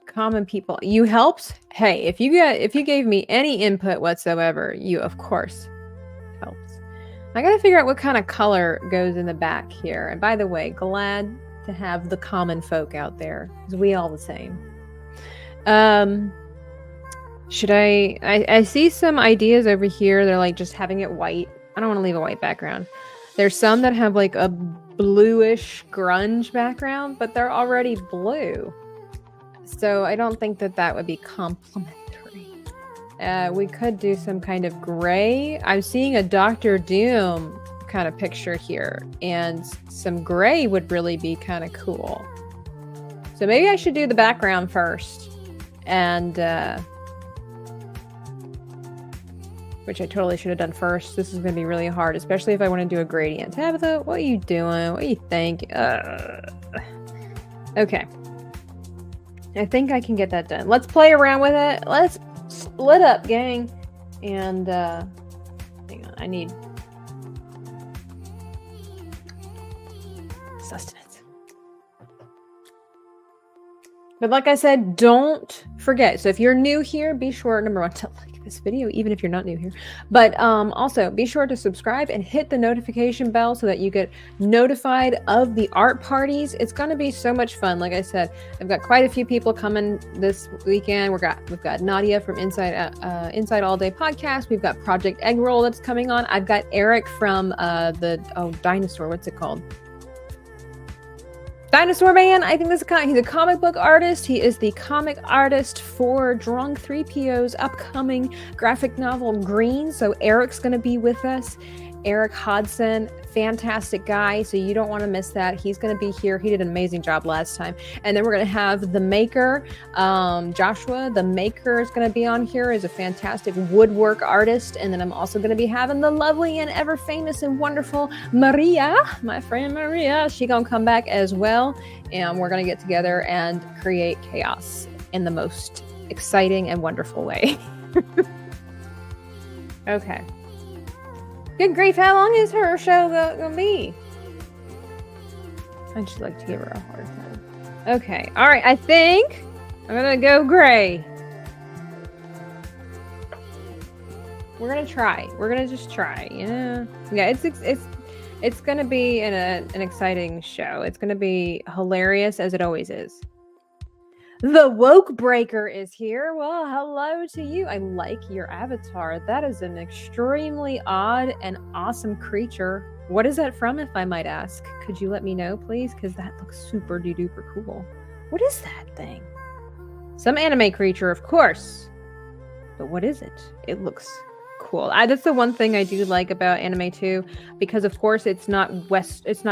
common people? You helped? Hey, if you gave me any input whatsoever, you of course helped. I gotta figure out what kind of color goes in the back here. And by the way, glad to have the common folk out there, because we all the same. Should I see some ideas over here. They're like just having it white. I don't want to leave a white background. There's some that have like a bluish grunge background, but they're already blue. So I don't think that that would be complimentary. We could do some kind of gray. I'm seeing a Doctor Doom kind of picture here, and some gray would really be kind of cool. So maybe I should do the background first, and which I totally should have done first. This is going to be really hard, especially if I want to do a gradient. Tabitha, what are you doing? What do you think? Okay. I think I can get that done. Let's play around with it. Let's split up, gang. And, hang on, I need sustenance. But like I said, don't forget. So if you're new here, be sure, number one, to like this video, even if you're not new here. But also, be sure to subscribe and hit the notification bell so that you get notified of the art parties. It's going to be so much fun. Like I said, I've got quite a few people coming this weekend. We've got Nadia from Inside All Day Podcast. We've got Project Egg Roll that's coming on. I've got Eric from Dinosaur. What's it called? Dinosaur Man, I think he's a comic book artist. He is the comic artist for Drunk 3PO's upcoming graphic novel Green. So Eric's going to be with us. Eric Hodson, fantastic guy. So you don't want to miss that. He's going to be here. He did an amazing job last time. And then we're going to have the maker, Joshua. The maker is going to be on here as a fantastic woodwork artist. And then I'm also going to be having the lovely and ever famous and wonderful Maria, my friend Maria. She's going to come back as well. And we're going to get together and create chaos in the most exciting and wonderful way. Okay. Good grief, how long is her show gonna be? I'd just like to give her a hard time. Okay, alright, I think I'm gonna go gray. We're gonna try. We're gonna just try, you know? Yeah, it's gonna be an exciting show. It's gonna be hilarious as it always is. The Woke Breaker is here. Well, hello to you. I like your avatar. That is an extremely odd and awesome creature. What is that from, if I might ask? Could you let me know, please? Because that looks super duper cool. What is that thing? Some anime creature, of course. But what is it? It looks cool. That's the one thing I do like about anime too, because of course it's not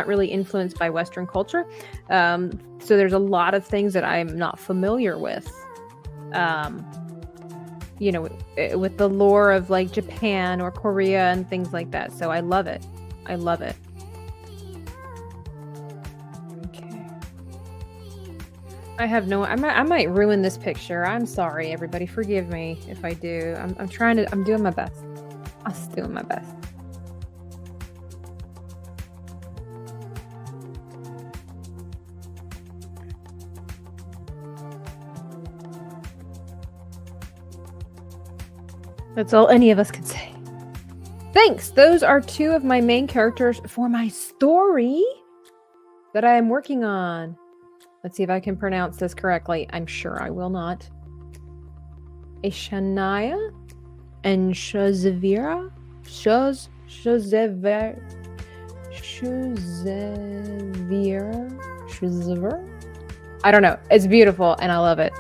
really influenced by Western culture. So there's a lot of things that I'm not familiar with. You know, with the lore of like Japan or Korea and things like that. So I love it. I love it. Okay. I might ruin this picture. I'm sorry, everybody. Forgive me if I do. I'm doing my best. I'm doing my best. That's all any of us can say. Thanks! Those are two of my main characters for my story that I am working on. Let's see if I can pronounce this correctly. I'm sure I will not. Ishania and Shazavira? Shazavira? I don't know. It's beautiful and I love it.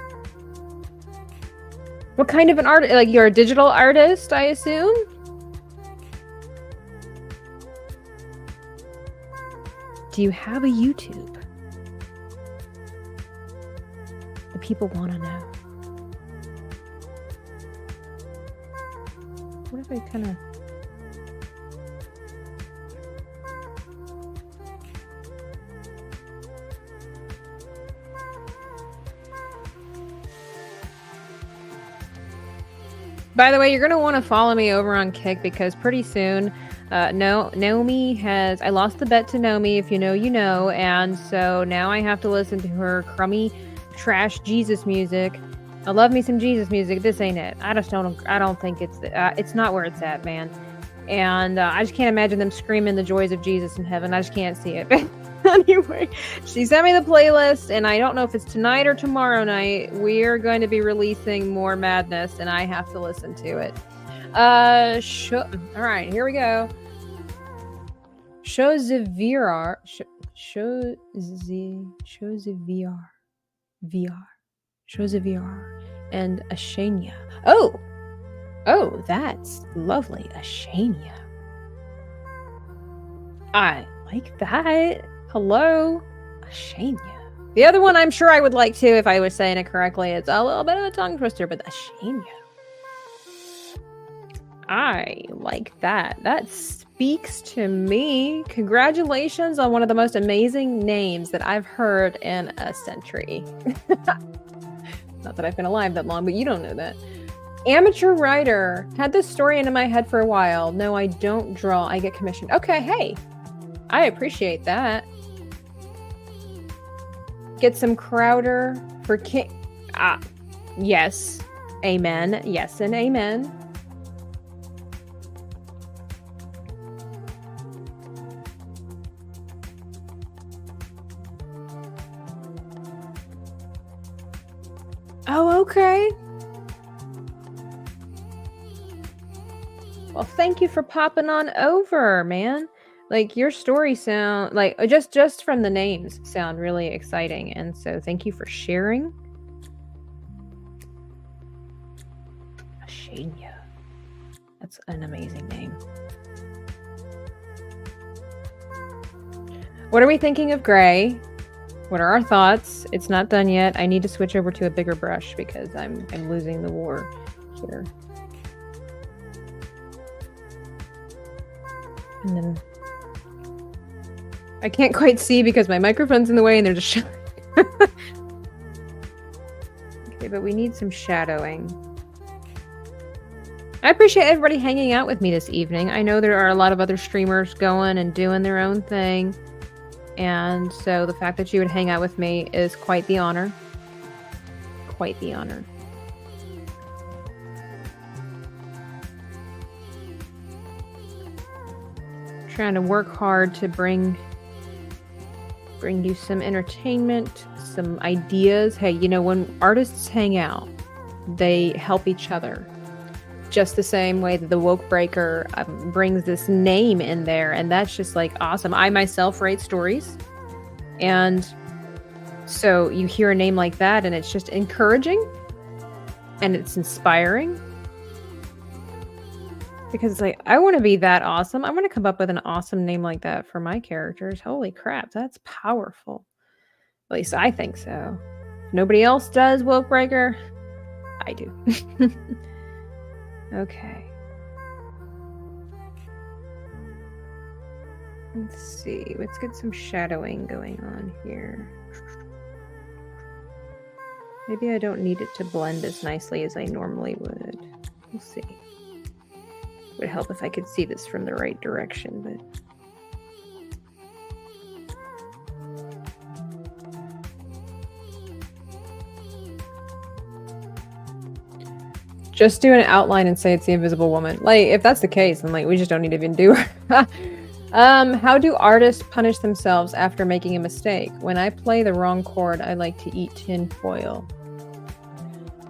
What kind of an artist? Like, you're a digital artist, I assume? Do you have a YouTube? The people want to know. What if I kind of... By the way, you're going to want to follow me over on Kick, because pretty soon, Naomi has... I lost the bet to Naomi, if you know, you know. And so now I have to listen to her crummy, trash Jesus music. I love me some Jesus music. This ain't it. I don't think it's not where it's at, man. And I just can't imagine them screaming the joys of Jesus in heaven. I just can't see it. Anyway, she sent me the playlist, and I don't know if it's tonight or tomorrow night. We're going to be releasing more madness, and I have to listen to it. All right, here we go. Shazavira. Show the VR. VR. Show the VR. And Ashania. Oh! Oh, that's lovely. Ashania. I like that. Hello. Ashania. The other one I'm sure I would like too if I was saying it correctly. It's a little bit of a tongue twister, but Ashania. I like that. That speaks to me. Congratulations on one of the most amazing names that I've heard in a century. Not that I've been alive that long, but you don't know that. Amateur writer. Had this story into my head for a while. No, I don't draw. I get commissioned. Okay, hey. I appreciate that. Get some Crowder for King. Ah, yes. Amen. Yes and amen. Oh, okay. Well, thank you for popping on over, man. Like, your story sound like just from the names sound really exciting, and so thank you for sharing. Ashania. That's an amazing name. What are we thinking of gray? What are our thoughts? It's not done yet. I need to switch over to a bigger brush because I'm losing the war here. And then I can't quite see because my microphone's in the way and they're just showing. Okay, but we need some shadowing. I appreciate everybody hanging out with me this evening. I know there are a lot of other streamers going and doing their own thing. And so the fact that you would hang out with me is quite the honor. Quite the honor. Trying to work hard to bring you some entertainment, some ideas. Hey, you know, when artists hang out, they help each other. Just the same way that the Woke Breaker brings this name in there, and that's just like awesome. I myself write stories, and so you hear a name like that, and it's just encouraging, and it's inspiring. Because it's like, I want to be that awesome. I want to come up with an awesome name like that for my characters. Holy crap, that's powerful. At least I think so. If nobody else does, Woke Breaker, I do. Okay. Let's see. Let's get some shadowing going on here. Maybe I don't need it to blend as nicely as I normally would. We'll see. It would help if I could see this from the right direction, but... Just do an outline and say it's the Invisible Woman. Like, if that's the case, then like we just don't need to even do her. How do artists punish themselves after making a mistake? When I play the wrong chord, I like to eat tin foil.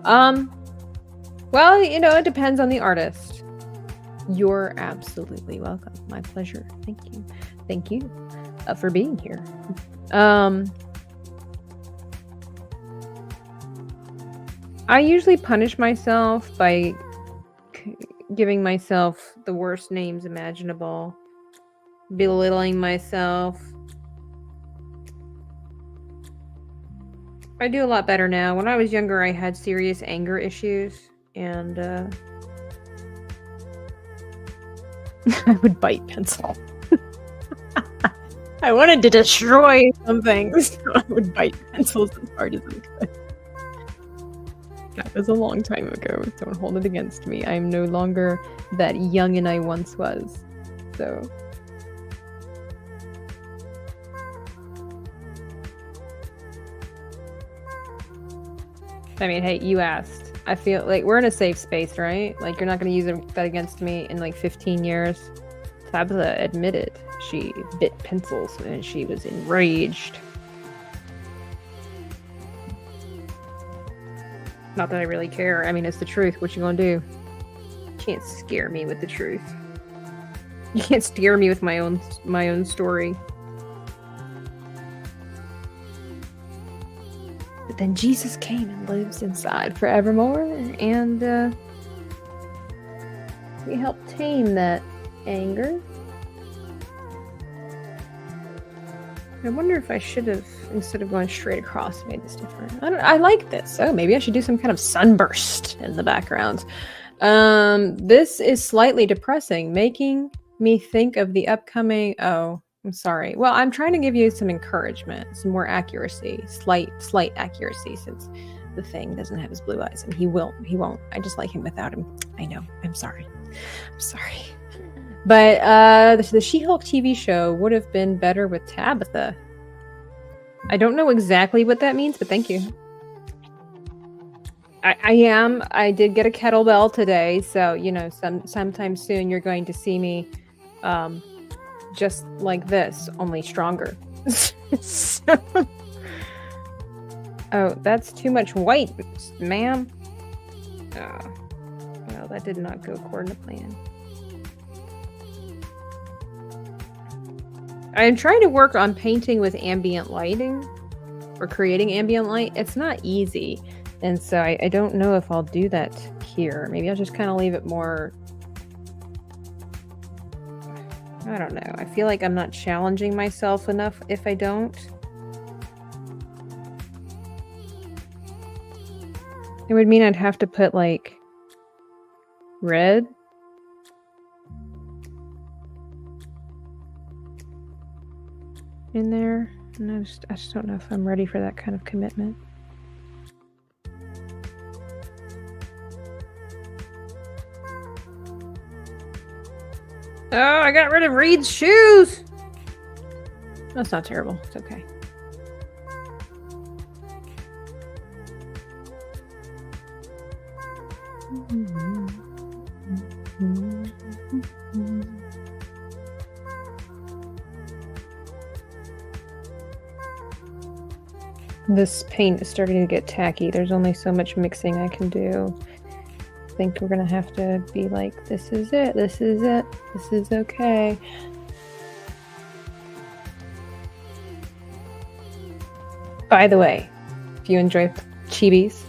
Well, you know, it depends on the artist. You're absolutely welcome. My pleasure. Thank you. Thank you for being here. I usually punish myself by giving myself the worst names imaginable, belittling myself. I do a lot better now. When I was younger, I had serious anger issues, and I would bite pencil. I wanted to destroy something, so I would bite pencils as hard as I could. That was a long time ago. Don't hold it against me. I am no longer that youngin' I once was. So. I mean, hey, you asked. I feel like we're in a safe space, right? Like, you're not going to use that against me in like 15 years. Tabitha admitted she bit pencils and she was enraged. Not that I really care. I mean, it's the truth. What you gonna do? You can't scare me with the truth. You can't scare me with my own story. But then Jesus came and lives inside forevermore, and we helped tame that anger. I wonder if I should have, instead of going straight across, made this different. I like this. Oh, maybe I should do some kind of sunburst in the background. This is slightly depressing, making me think of the upcoming... Oh, I'm sorry. Well, I'm trying to give you some encouragement, some more accuracy, slight accuracy, since the thing doesn't have his blue eyes, and he won't. I just like him without him. I know. I'm sorry. But the She-Hulk TV show would have been better with Tabitha. I don't know exactly what that means, but thank you. I did get a kettlebell today, so, you know, sometime soon you're going to see me just like this, only stronger. So, oh, that's too much white, ma'am. Oh, well, that did not go according to plan. I'm trying to work on painting with ambient lighting, or creating ambient light. It's not easy, and so I don't know if I'll do that here. Maybe I'll just kind of leave it more... I don't know. I feel like I'm not challenging myself enough if I don't. It would mean I'd have to put, like, red. In there, and I just don't know if I'm ready for that kind of commitment. Oh, I got rid of Reed's shoes! That's not terrible. It's okay. This paint is starting to get tacky. There's only so much mixing I can do. I think we're gonna have to be like, this is it, this is it, this is okay. By the way, if you enjoy chibis,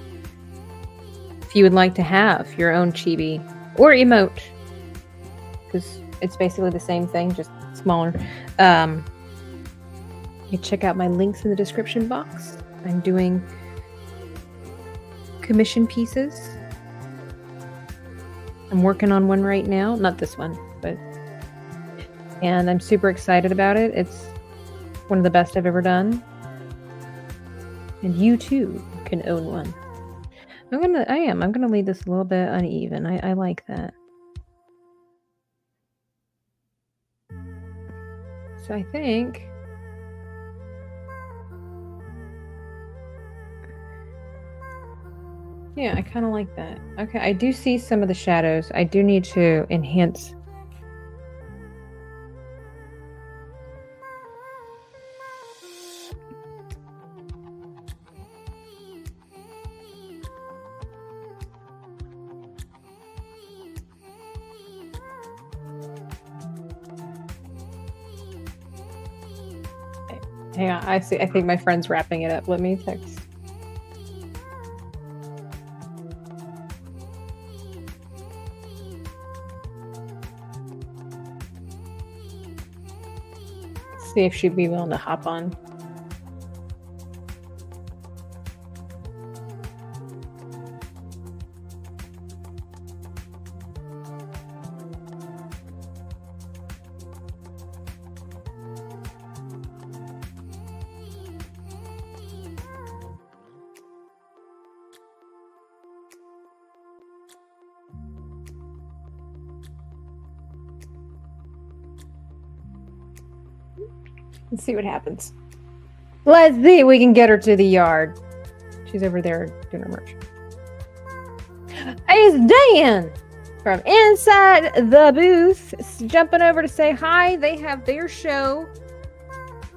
if you would like to have your own chibi or emote, because it's basically the same thing, just smaller, you check out my links in the description box. I'm doing commission pieces. I'm working on one right now. Not this one, but... And I'm super excited about it. It's one of the best I've ever done. And you too can own one. I'm gonna leave this a little bit uneven. I like that. So I think... Yeah, I kind of like that. Okay, I do see some of the shadows. I do need to enhance. Hang on, I see. I think my friend's wrapping it up. Let me text. See if she'd be willing to hop on. Let's see what happens. Let's see if we can get her to the yard. She's over there doing her merch. It's Dan from inside the booth, jumping over to say hi. They have their show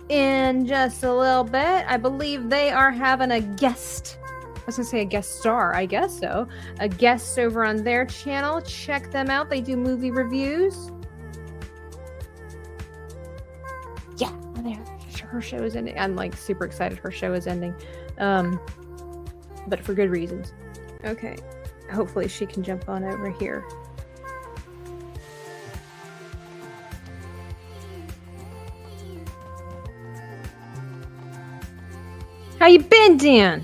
in just a little bit. I believe they are having a guest. I was gonna say a guest star. I guess so. A guest over on their channel. Check them out. They do movie reviews. Yeah, there. Sure. her show is ending. I'm like super excited her show is ending. But for good reasons. Okay. Hopefully she can jump on over here. How you been, Dan?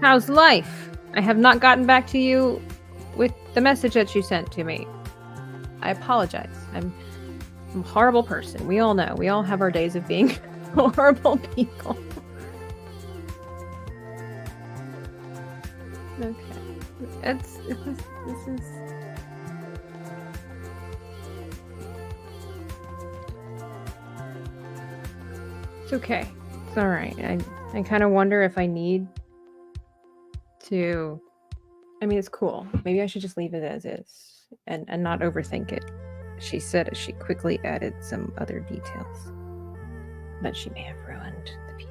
How's life? I have not gotten back to you with the message that you sent to me. I apologize. I'm a horrible person. We all know. We all have our days of being horrible people. Okay. This is... It's okay. It's all right. I kind of wonder if I need to... I mean, it's cool. Maybe I should just leave it as is and not overthink it. She said as she quickly added some other details. But she may have ruined the piece.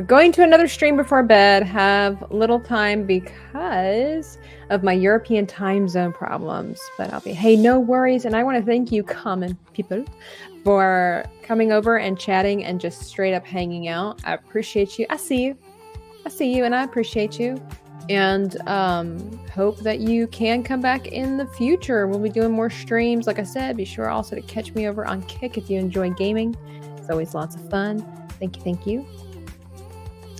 Going to another stream before bed. Have little time because of my European time zone problems. But I'll be, hey, no worries. And I want to thank you, common people, for coming over and chatting and just straight up hanging out. I appreciate you. I see you. I see you and I appreciate you. And hope that you can come back in the future. We'll be doing more streams. Like I said, be sure also to catch me over on Kick if you enjoy gaming. It's always lots of fun. Thank you, thank you.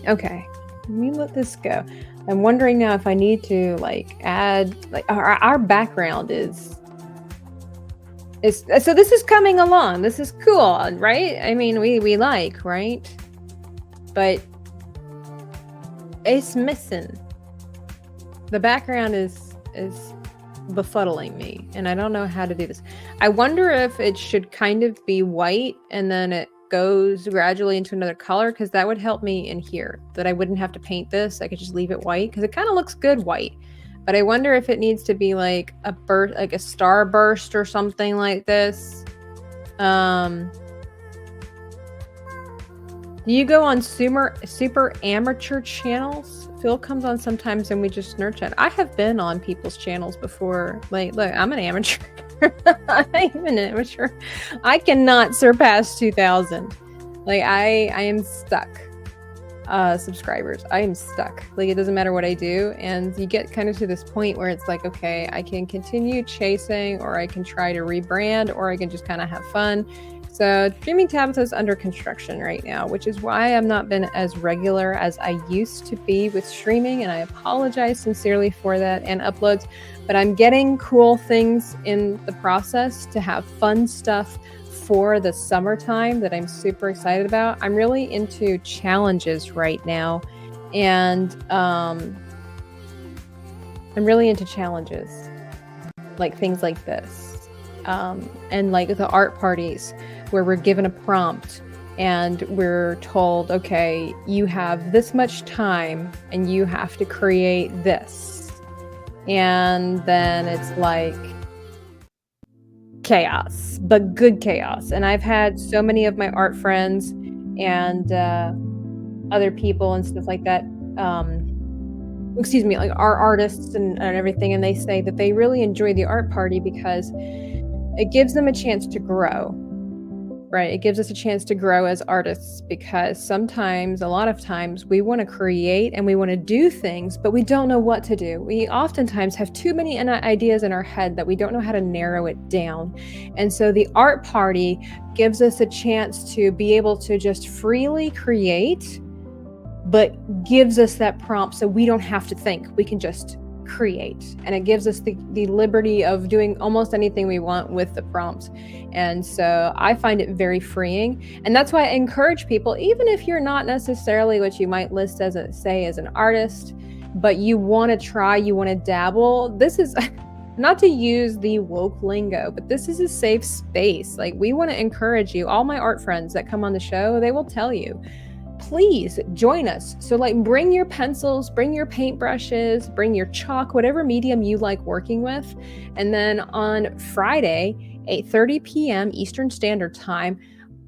Okay, let me let this go. I'm wondering now if I need to like add, like our background is so this is coming along. This is cool, right? I mean, we like, right? But it's missing. The background is befuddling me, and I don't know how to do this. I wonder if it should kind of be white and then it goes gradually into another color, because that would help me in here, that I wouldn't have to paint this. I could just leave it white because it kind of looks good white. But I wonder if it needs to be like a burst, like a star burst or something like this. Do you go on super amateur channels? Phil comes on sometimes and we just nerd chat. I have been on people's channels before. Like, look, I'm an amateur. I'm an amateur. I cannot surpass 2,000. Like, I am stuck. Subscribers. I am stuck. Like, it doesn't matter what I do. And you get kind of to this point where it's like, okay, I can continue chasing, or I can try to rebrand, or I can just kind of have fun. So Streaming Tabitha is under construction right now, which is why I've not been as regular as I used to be with streaming, and I apologize sincerely for that, and uploads. But I'm getting cool things in the process to have fun stuff for the summertime that I'm super excited about. I'm really into challenges right now, and I'm really into challenges, like things like this, and like the art parties where we're given a prompt and we're told, okay, you have this much time and you have to create this. And then it's like chaos, but good chaos. And I've had so many of my art friends and other people and stuff like that, excuse me, like our artists and everything, and they say that they really enjoy the art party because it gives them a chance to grow. Right. It gives us a chance to grow as artists, because sometimes, a lot of times, we want to create and we want to do things, but we don't know what to do. We oftentimes have too many ideas in our head that we don't know how to narrow it down. And so the art party gives us a chance to be able to just freely create, but gives us that prompt so we don't have to think. We can just create, and it gives us the liberty of doing almost anything we want with the prompt. And so I find it very freeing, and that's why I encourage people, even if you're not necessarily what you might list as as an artist, but you want to try, you want to dabble, this is not to use the woke lingo, but this is a safe space. Like, we want to encourage you. All my art friends that come on the show, they will tell you, please join us. So like, bring your pencils, bring your paintbrushes, bring your chalk, whatever medium you like working with. And then on Friday, 8:30 p.m. Eastern Standard Time,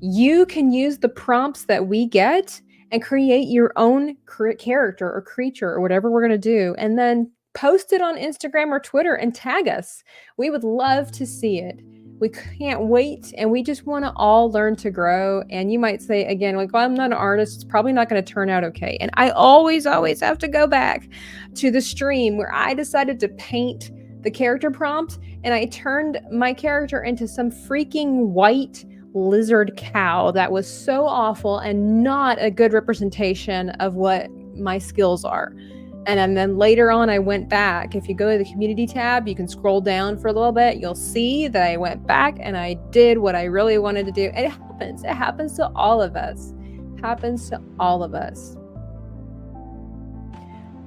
you can use the prompts that we get and create your own character or creature or whatever we're going to do. And then post it on Instagram or Twitter and tag us. We would love to see it. We can't wait, and we just want to all learn to grow. And you might say again, like, well, I'm not an artist, it's probably not going to turn out okay. And I always have to go back to the stream where I decided to paint the character prompt, and I turned my character into some freaking white lizard cow that was so awful and not a good representation of what my skills are. And then later on, I went back. If you go to the community tab, you can scroll down for a little bit. You'll see that I went back and I did what I really wanted to do. And it happens. It happens to all of us. It happens to all of us.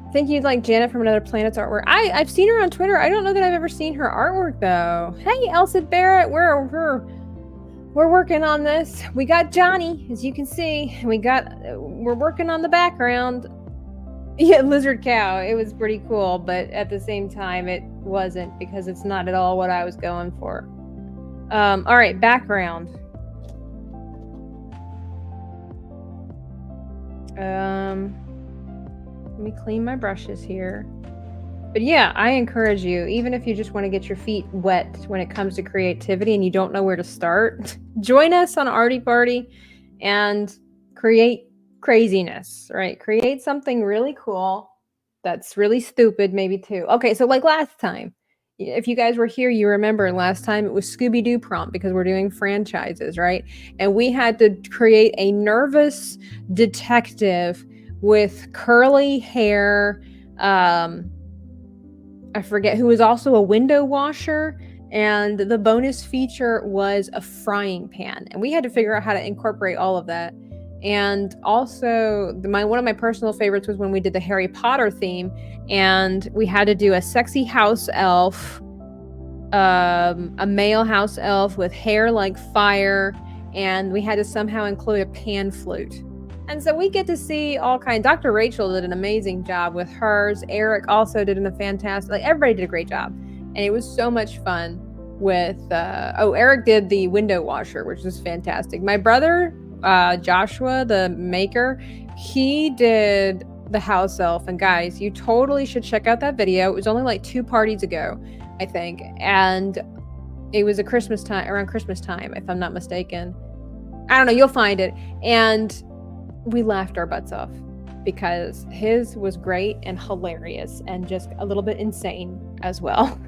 I think you'd like Janet from Another Planet's artwork. I've seen her on Twitter. I don't know that I've ever seen her artwork though. Hey, Elsa Barrett, we're working on this. We got Johnny, as you can see. We're working on the background. Yeah, lizard cow. It was pretty cool, but at the same time, it wasn't, because it's not at all what I was going for. All right, background. Let me clean my brushes here. But yeah, I encourage you, even if you just want to get your feet wet when it comes to creativity and you don't know where to start, join us on Arty Party and create craziness, right? Create something really cool that's really stupid, maybe too. Okay, so like last time, if you guys were here, you remember last time it was Scooby-Doo prompt, because we're doing franchises, right? And we had to create a nervous detective with curly hair, I forget, who was also a window washer, and the bonus feature was a frying pan. And we had to figure out how to incorporate all of that. And also, one of my personal favorites was when we did the Harry Potter theme, and we had to do a sexy house elf, a male house elf with hair like fire, and we had to somehow include a pan flute. And so we get to see all kinds. Dr. Rachel did an amazing job with hers. Eric also did a fantastic, like everybody did a great job. And it was so much fun with, Eric did the window washer, which was fantastic. My brother, Joshua, the maker, he did the house elf. And guys, you totally should check out that video. It was only like 2 parties ago, I think. And it was around Christmas time, if I'm not mistaken. I don't know, you'll find it. And we laughed our butts off because his was great and hilarious and just a little bit insane as well.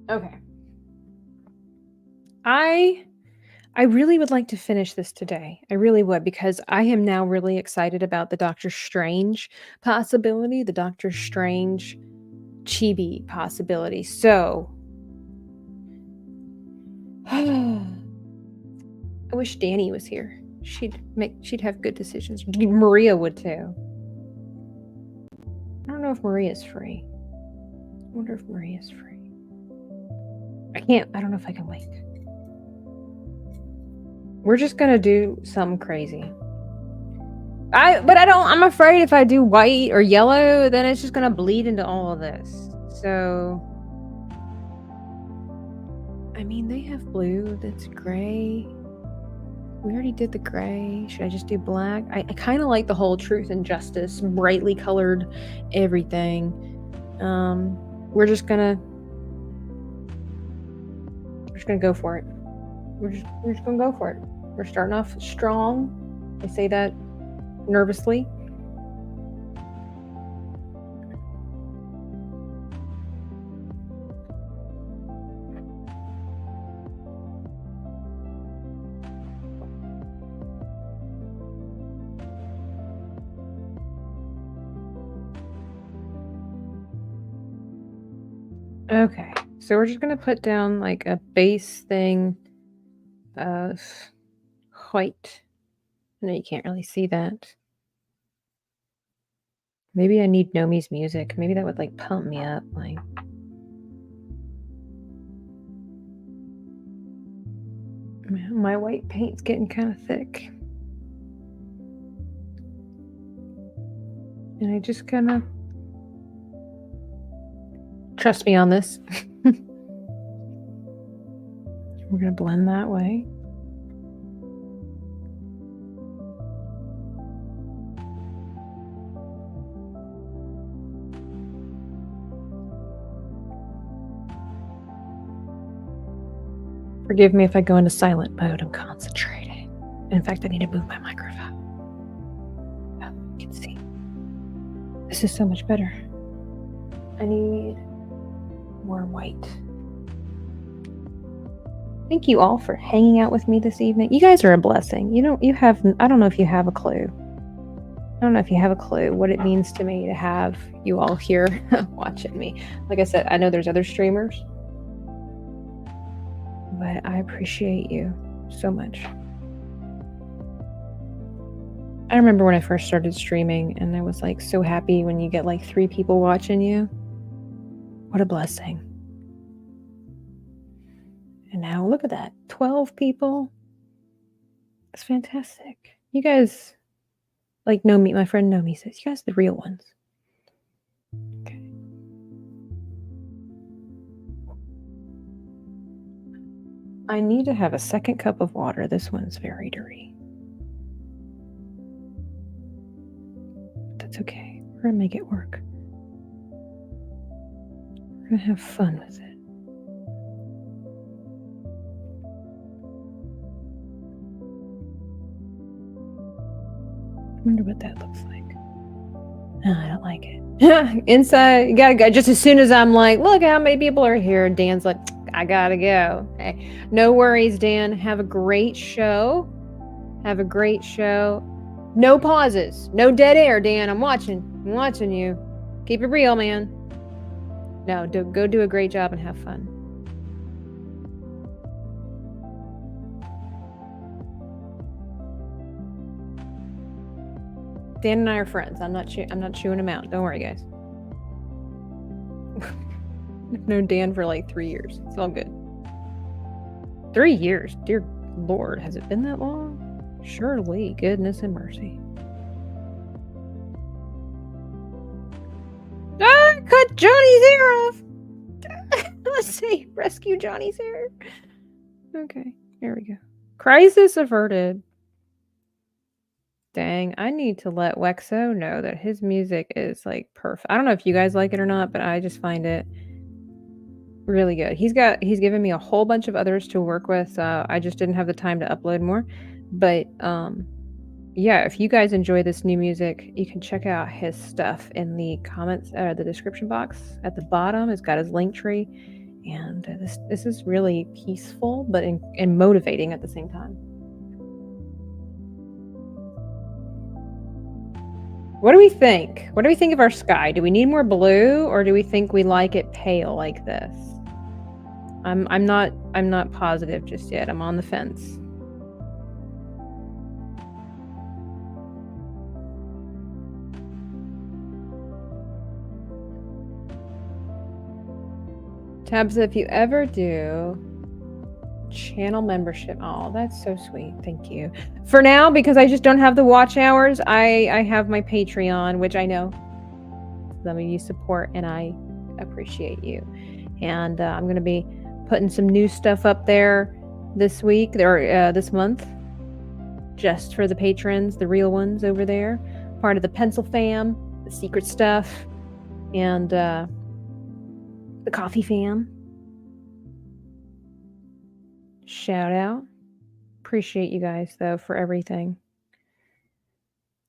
Okay. I really would like to finish this today. I really would, because I am now really excited about the Doctor Strange possibility, the Doctor Strange Chibi possibility. So I wish Danny was here. She'd have good decisions. Maria would too. I don't know if Maria's free. I wonder if Maria's free. I don't know if I can wait. We're just gonna do something crazy. I'm afraid if I do white or yellow, then it's just gonna bleed into all of this. So, I mean, they have blue, that's gray. We already did the gray. Should I just do black? I kind of like the whole truth and justice, brightly colored everything. We're just gonna go for it. We're just gonna go for it. We're starting off strong. I say that nervously. Okay, so we're just gonna put down like a base thing of white. I know you can't really see that. Maybe I need Nomi's music. Maybe that would like pump me up. Like, my white paint's getting kind of thick. And I just kind of trust me on this. We're gonna blend that way. Forgive me if I go into silent mode. I'm concentrating. In fact, I need to move my microphone. Oh, you can see. This is so much better. I need more white. Thank you all for hanging out with me this evening. You guys are a blessing. I don't know if you have a clue. I don't know if you have a clue what it means to me to have you all here watching me. Like I said, I know there's other streamers, but I appreciate you so much. I remember when I first started streaming and I was like so happy when you get like 3 people watching you. What a blessing. And now look at that, 12 people. It's fantastic. You guys like know me, my friend Nomi says, you guys are the real ones. Okay. I need to have a second cup of water. This one's very dirty. That's okay. We're gonna make it work. We're gonna have fun with it. I wonder what that looks like. No, I don't like it. Inside, you gotta go. Just as soon as I'm like, look how many people are here, Dan's like, I gotta go. Hey, no worries, Dan. Have a great show. Have a great show. No pauses. No dead air, Dan. I'm watching you. Keep it real, man. No, go do a great job and have fun. Dan and I are friends. I'm not chewing him out. Don't worry, guys. I've known Dan for like 3 years. It's all good. 3 years? Dear Lord, has it been that long? Surely, goodness and mercy. Ah, cut Johnny's hair off! Let's see. Rescue Johnny's hair. Okay, here we go. Crisis averted. Dang, I need to let Wexo know that his music is like perfect. I don't know if you guys like it or not, but I just find it really good. He's given me a whole bunch of others to work with. So I just didn't have the time to upload more. But yeah, if you guys enjoy this new music, you can check out his stuff in the comments, the description box at the bottom. It's got his link tree, and this is really peaceful, but and motivating at the same time. What do we think? What do we think of our sky? Do we need more blue, or do we think we like it pale like this? I'm not positive just yet. I'm on the fence. Tabs, if you ever do channel membership, oh, that's so sweet. Thank you. For now, because I just don't have the watch hours, I have my Patreon, which I know some of you support, and I appreciate you. And I'm going to be putting some new stuff up there this week or this month, just for the patrons, the real ones over there, part of the pencil fam, the secret stuff, and the coffee fam. Shout out. Appreciate you guys though for everything.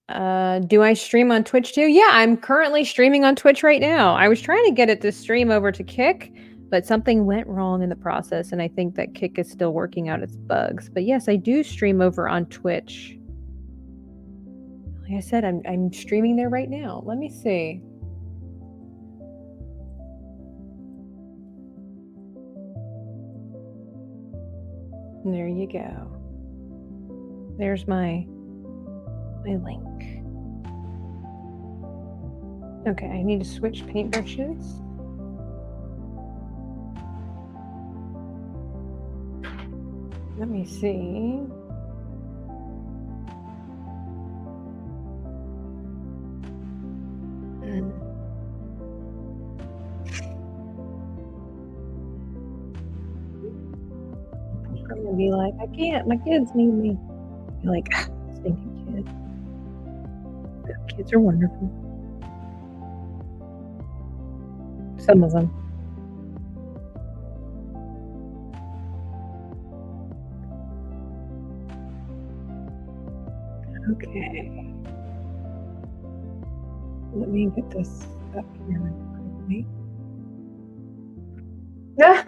Do I stream on Twitch too? Yeah, I'm currently streaming on Twitch right now. I was trying to get it to stream over to Kick, but something went wrong in the process, and I think that Kick is still working out its bugs. But yes, I do stream over on Twitch. Like I said, I'm streaming there right now. Let me see. There you go. There's my link. Okay, I need to switch paintbrushes. Let me see. I'm gonna be like, I can't, my kids need me. Be like, stinking kid. The kids are wonderful. Some of them. Okay. Let me get this up here quickly. Ah!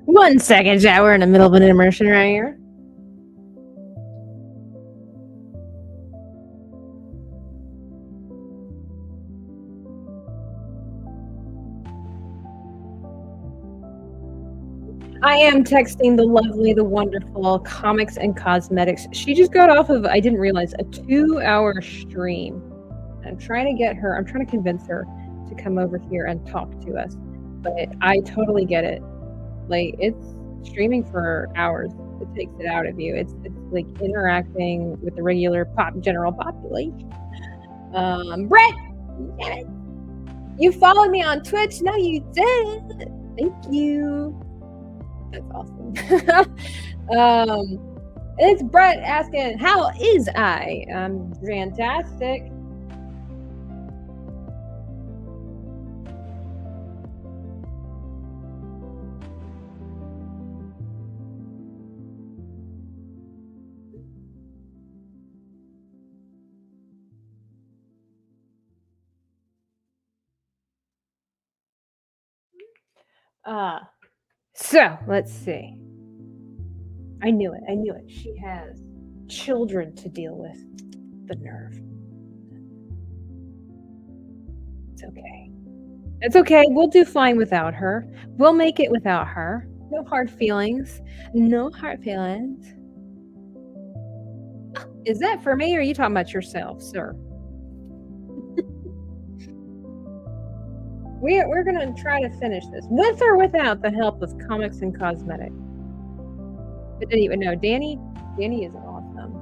One second, chat. We're in the middle of an immersion right here. I am texting the lovely, the wonderful Comics and Cosmetics. She just got off of, I didn't realize, a 2-hour stream. I'm trying to get her, I'm trying to convince her to come over here and talk to us. But I totally get it. Like, it's streaming for hours. It takes it out of you. It's like interacting with the regular general population. Brett, damn it. You followed me on Twitch. No, you did. Thank you. That's awesome. It's Brett asking, how is I? I'm fantastic. So let's see. I knew it. I knew it. She has children to deal with. The nerve. It's okay. It's okay. We'll do fine without her. We'll make it without her. No hard feelings. No hard feelings. Is that for me or are you talking about yourself, sir? We're going to try to finish this with or without the help of Comics and Cosmetics. I didn't even know. Danny is awesome.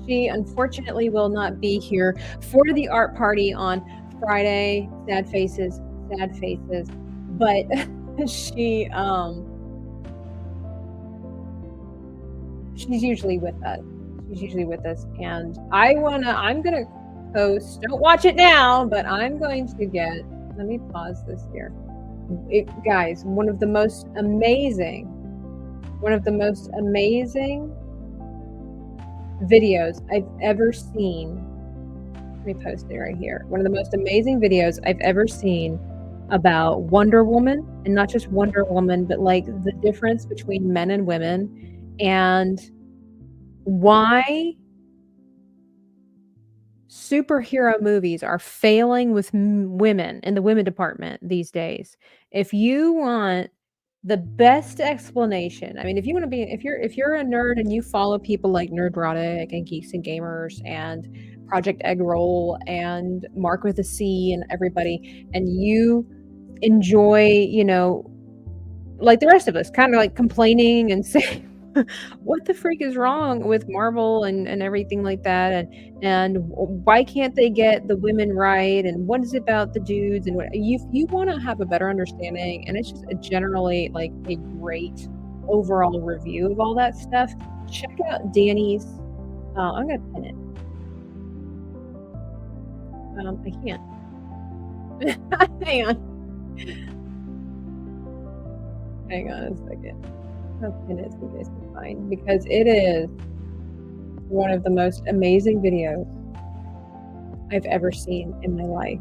She unfortunately will not be here for the art party on Friday. Sad faces. But she's usually with us. And I'm gonna post, don't watch it now, but I'm going to let me pause this here. Guys, one of the most amazing videos I've ever seen. Let me post it right here. One of the most amazing videos I've ever seen about Wonder Woman, and not just Wonder Woman, but like the difference between men and women and why superhero movies are failing with women in the women department these days. If you want the best explanation, I mean, if you're a nerd and you follow people like Nerdrotic and Geeks and Gamers and Project Egg Roll and Mark with a C and everybody, and you enjoy, like the rest of us, kind of like complaining and saying, what the freak is wrong with Marvel and everything like that, and why can't they get the women right, and what is it about the dudes, and what you want to have a better understanding, and it's just generally like a great overall review of all that stuff. Check out Danny's. I'm gonna pin it. I can't. Hang on a second. I'll pin it so you guys can find, because it is one of the most amazing videos I've ever seen in my life.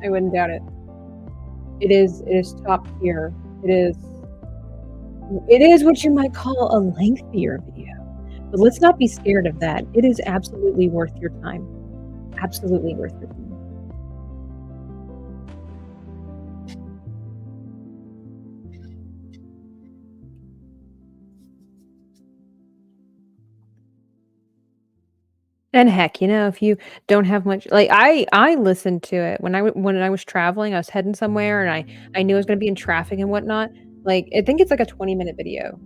I wouldn't doubt it. It is top tier. It is what you might call a lengthier video. But let's not be scared of that. It is absolutely worth your time. Absolutely worth your time. And heck, if you don't have much, like I listened to it when I was traveling. I was heading somewhere, and I knew I was gonna be in traffic and whatnot. Like, I think it's like a 20-minute video,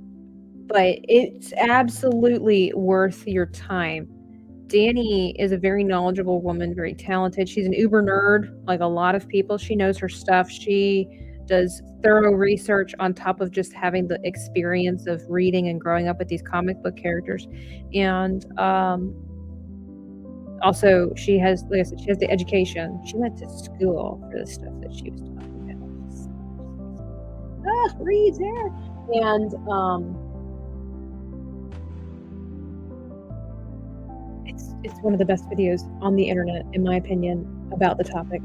but it's absolutely worth your time. Danny is a very knowledgeable woman, very talented. She's an uber nerd, like a lot of people. She knows her stuff. She does thorough research on top of just having the experience of reading and growing up with these comic book characters. And also, she has, like I said, she has the education. She went to school for the stuff that she was talking about. Reed's there. And it's one of the best videos on the internet, in my opinion, about the topic.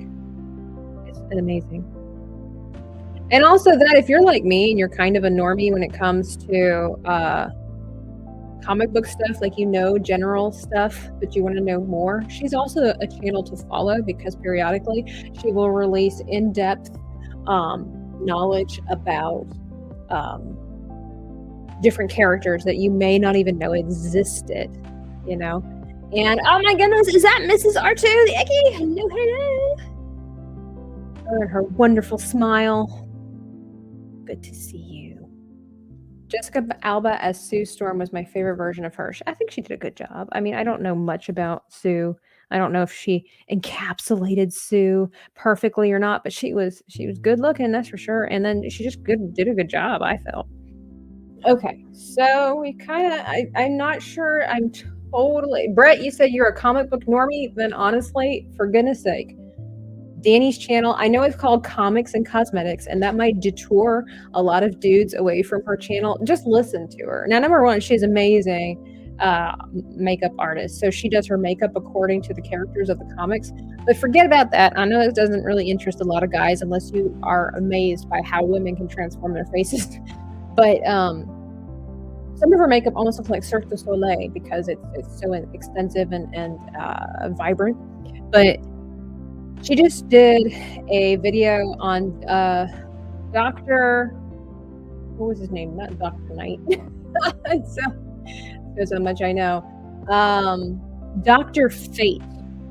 It's amazing. And also that if you're like me and you're kind of a normie when it comes to comic book stuff, like general stuff, but you want to know more, she's also a channel to follow because periodically she will release in-depth knowledge about different characters that you may not even know existed, And oh my goodness, is that Mrs. R2 the Icky? Hello. And her wonderful smile. Good to see you. Jessica Alba as Sue Storm was my favorite version of her. I think she did a good job. I mean, I don't know much about Sue. I don't know if she encapsulated Sue perfectly or not, but she was good looking, that's for sure. And then she just did a good job, I felt. Okay, so we I'm not sure. I'm totally. Brett, you said you're a comic book normie. Then honestly, for goodness sake, Danny's channel, I know it's called Comics and Cosmetics, and that might detour a lot of dudes away from her channel. Just listen to her. Now, number one, she's amazing makeup artist. So she does her makeup according to the characters of the comics. But forget about that. I know that doesn't really interest a lot of guys unless you are amazed by how women can transform their faces. But some of her makeup almost looks like Cirque du Soleil because it's so extensive and vibrant. But she just did a video on Dr. What was his name? Not Dr. Knight. so much I know. Dr. Fate.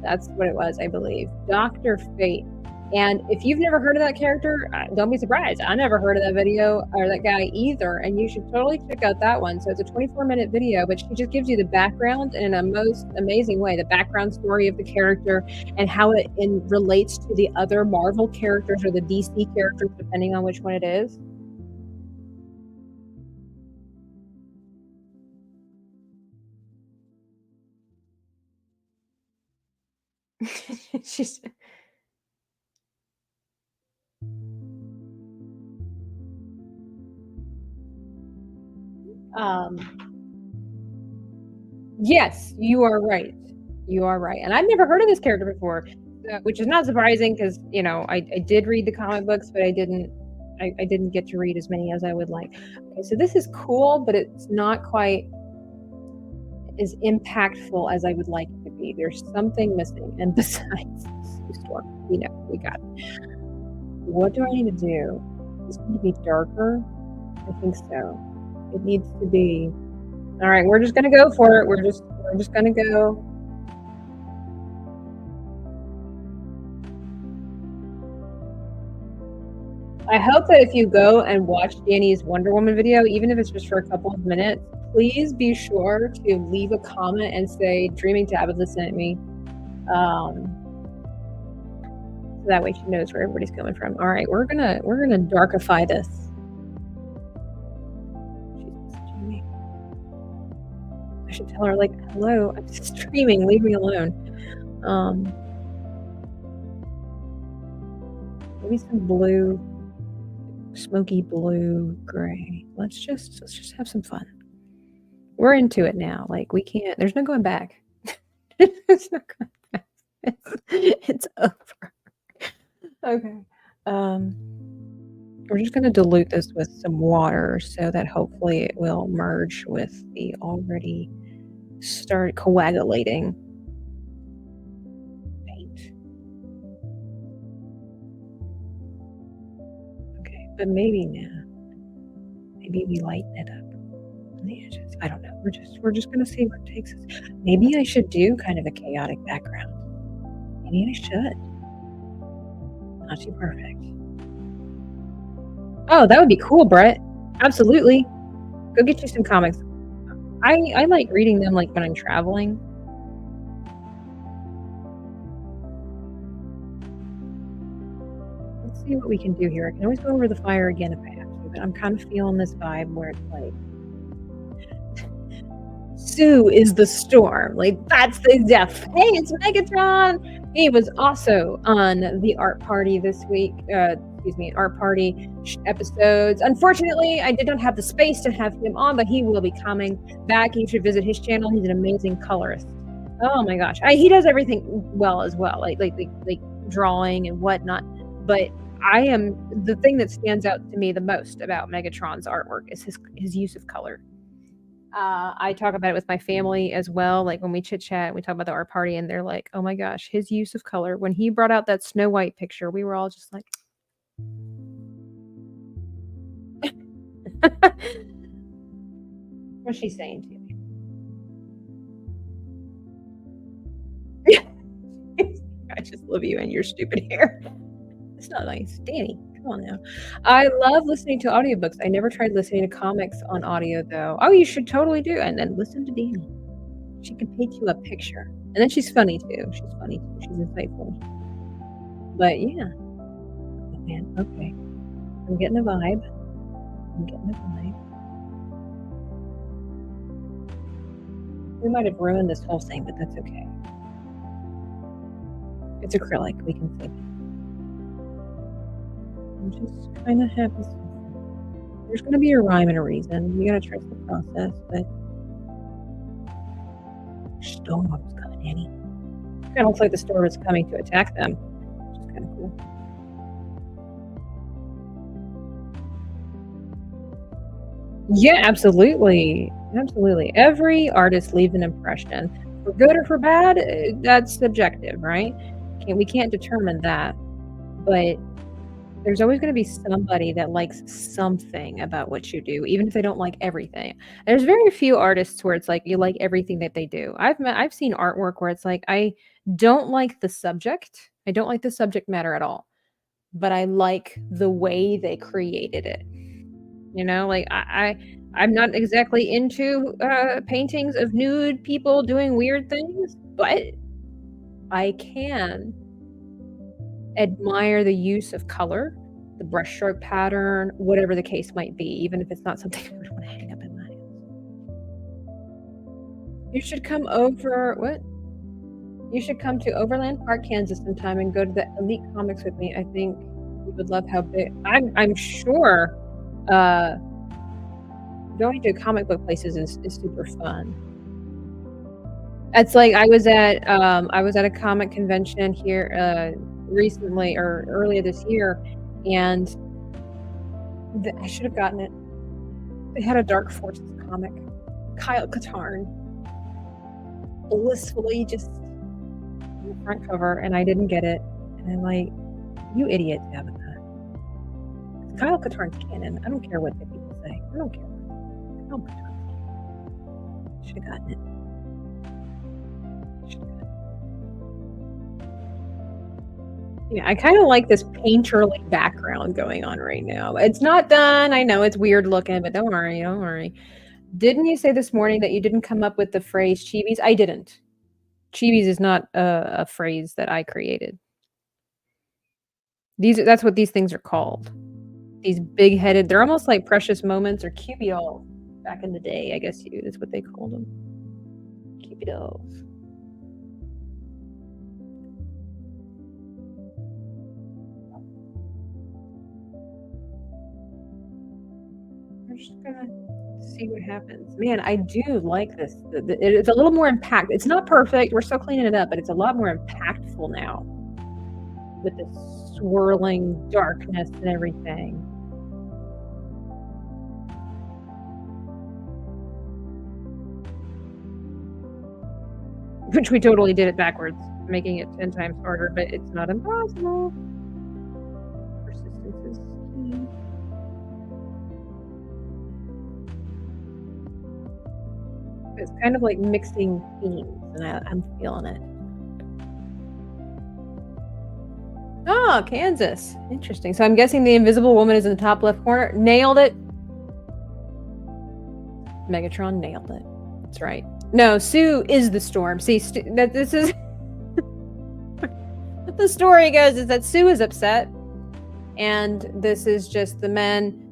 That's what it was, I believe. Dr. Fate. And if you've never heard of that character, don't be surprised. I never heard of that video or that guy either. And you should totally check out that one. So it's a 24-minute video, but she just gives you the background in a most amazing way, the background story of the character and how it relates to the other Marvel characters or the DC characters, depending on which one it is. She's... Yes, you are right. You are right. And I've never heard of this character before, which is not surprising because, I did read the comic books, but I didn't get to read as many as I would like. Okay, so this is cool, but it's not quite as impactful as I would like it to be. There's something missing. And besides Sue Storm, we got it. What do I need to do? Is it going to be darker? I think so. It needs to be. All right, we're just gonna go for it. We're just gonna go. I hope that if you go and watch Danny's Wonder Woman video, even if it's just for a couple of minutes, please be sure to leave a comment and say Dreaming Tabitha sent me. So that way she knows where everybody's coming from. All right, we're gonna darkify this. I should tell her, like, hello, I'm streaming, leave me alone. Maybe some blue, smoky blue, gray. Let's just have some fun. We're into it now. Like, we can't, there's no going back. There's no going back. It's over. Okay. We're just going to dilute this with some water so that hopefully it will merge with the already start coagulating paint. Okay, but maybe now, maybe we lighten it up on the edges. I don't know. We're just going to see where it takes us. Maybe I should do kind of a chaotic background. Maybe I should. Not too perfect. Oh, that would be cool, Brett. Absolutely. Go get you some comics. I like reading them like when I'm traveling. see what we can do here. I can always go over the fire again if I have to, but I'm kind of feeling this vibe where it's like Sue is the storm. Like that's the death. Hey, it's Megatron. He was also on the art party this week. Art party episodes. Unfortunately, I did not have the space to have him on, but he will be coming back. You should visit his channel. He's an amazing colorist. Oh my gosh, he does everything well as well, like drawing and whatnot. But the thing that stands out to me the most about Megatron's artwork is his use of color. I talk about it with my family as well. Like when we chit chat, we talk about the art party, and they're like, "Oh my gosh, his use of color!" When he brought out that Snow White picture, we were all just like, "What's she saying to me?" I just love you and your stupid hair. It's not nice, Danny. Come on now. I love listening to audiobooks. I never tried listening to comics on audio though. Oh, you should totally do. And then listen to Danny. She can paint you a picture. And then she's funny too. She's insightful. But yeah. Oh, man, okay. I'm getting a vibe. We might have ruined this whole thing, but that's okay. It's acrylic. We can save it. I'm just kind of happy. There's going to be a rhyme and a reason. You got to trust the process, but storm's coming, Danny. It kind of looks like the storm is coming to attack them, which is kind of cool. Yeah, absolutely. Every artist leaves an impression, for good or for bad. That's subjective, right? We can't determine that, but there's always going to be somebody that likes something about what you do, even if they don't like everything. There's very few artists where it's like you like everything that they do. I've seen artwork where it's like I don't like the subject. I don't like the subject matter at all, but I like the way they created it. You know, like I'm not exactly into paintings of nude people doing weird things, but I can admire the use of color, the brushstroke pattern, whatever the case might be, even if it's not something I would want to hang up in my house. You should come to Overland Park, Kansas sometime and go to the Elite Comics with me. I think you would love how big. I'm sure going to comic book places is super fun. It's like I was at a comic convention here recently or earlier this year, and I should have gotten it. They had a Dark Forces comic, Kyle Katarn, blissfully just on the front cover, and I didn't get it. And I'm like, you idiot, Tabitha. Kyle Katarn's canon. I don't care what the people say. I don't care. Kyle Katarn's canon. Should have gotten it. Yeah, I kind of like this painterly background going on right now. It's not done. I know it's weird looking, but don't worry. Didn't you say this morning that you didn't come up with the phrase chibis? I didn't. Chibis is not a phrase that I created. That's what these things are called. These big-headed, they're almost like precious moments or Cupid dolls back in the day, I guess that's what they called them. Cupid dolls. We're just gonna see what happens. Man, I do like this. It's a little more impact. It's not perfect. We're still cleaning it up, but it's a lot more impactful now with the swirling darkness and everything. Which we totally did it backwards, making it 10 times harder, but it's not impossible. Persistence is key. It's kind of like mixing themes, and I'm feeling it. Oh, Kansas. Interesting. So I'm guessing the invisible woman is in the top left corner. Nailed it. Megatron nailed it. That's right. No, Sue is the storm. See, this is... what the story goes is that Sue is upset and this is just the men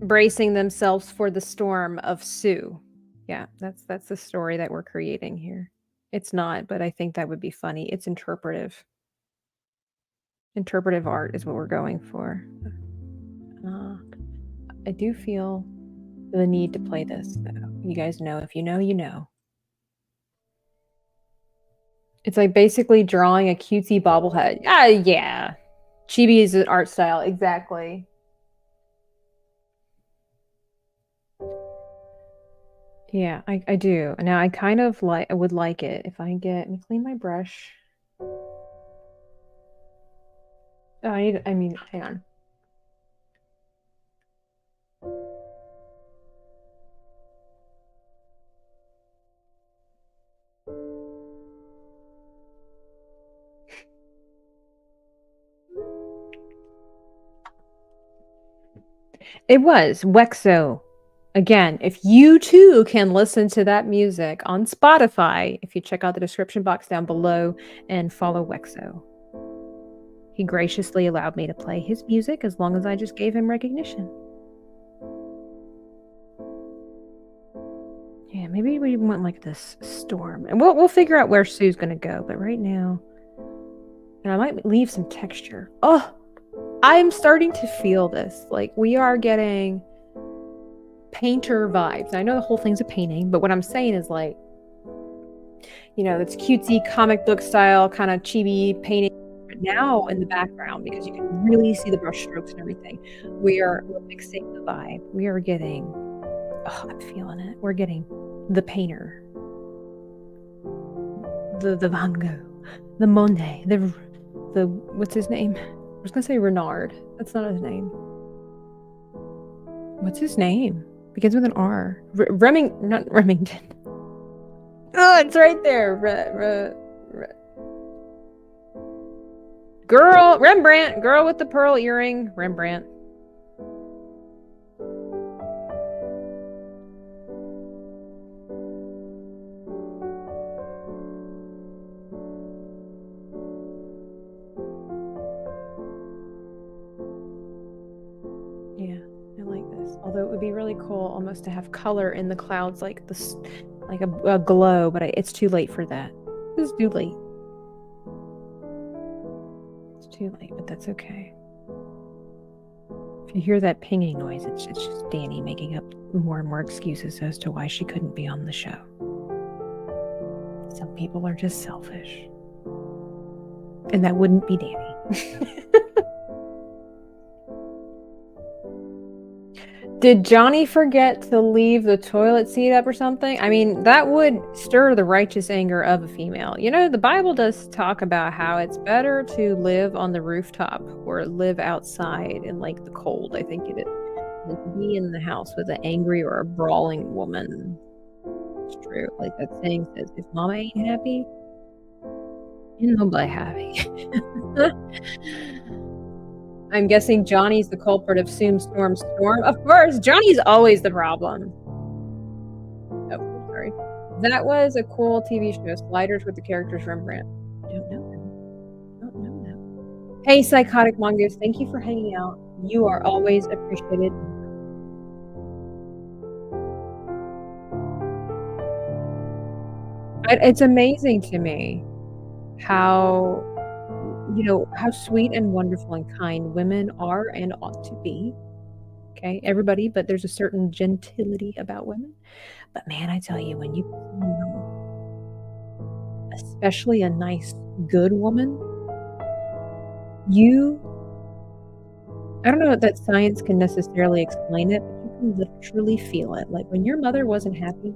bracing themselves for the storm of Sue. Yeah, that's the story that we're creating here. It's not, but I think that would be funny. It's interpretive. Interpretive art is what we're going for. I do feel the need to play this, though. You guys know, if you know, you know. It's like basically drawing a cutesy bobblehead. Yeah. Chibi is an art style, exactly. Yeah, I do. Now I kind of like, I would like it if I get, let me clean my brush. Oh, I mean, hang on. It was Wexo. Again, if you too can listen to that music on Spotify, if you check out the description box down below and follow Wexo. He graciously allowed me to play his music as long as I just gave him recognition. Yeah, maybe we want like this storm. And we'll figure out where Sue's gonna go, but right now. And I might leave some texture. Oh, I'm starting to feel this. Like we are getting painter vibes. I know the whole thing's a painting, but what I'm saying is like, you know, it's cutesy comic book style kind of chibi painting. But now in the background, because you can really see the brush strokes and everything, we're mixing the vibe. We are getting, oh, I'm feeling it. We're getting the painter, the Van Gogh, the Monet, the what's his name? I was gonna say Renard. That's not his name. What's his name? Begins with an R. Not Remington. Oh, it's right there. Girl, Rembrandt. Girl with the pearl earring. Rembrandt. Yeah, I like this. Although it would be really cool almost to have color in the clouds, like this, like a glow. But it's too late for that. It's too late. It's too late, but that's okay. If you hear that pinging noise, it's just Danny making up more and more excuses as to why she couldn't be on the show. Some people are just selfish. And that wouldn't be Danny. Did Johnny forget to leave the toilet seat up or something? I mean, that would stir the righteous anger of a female. You know, the Bible does talk about how it's better to live on the rooftop or live outside in like the cold, I think it is, than to be in the house with an angry or a brawling woman. It's true. Like that saying says, if mama ain't happy, ain't nobody happy. I'm guessing Johnny's the culprit of Storm. Of course, Johnny's always the problem. Oh, sorry. That was a cool TV show. Sliders with the characters Rembrandt. I don't know them. I don't know them. Hey, Psychotic Mongoose, thank you for hanging out. You are always appreciated. It's amazing to me how, you know, how sweet and wonderful and kind women are and ought to be. Okay, everybody, but there's a certain gentility about women. But man, I tell you, when you, especially a nice, good woman, I don't know that science can necessarily explain it, but you can literally feel it. Like when your mother wasn't happy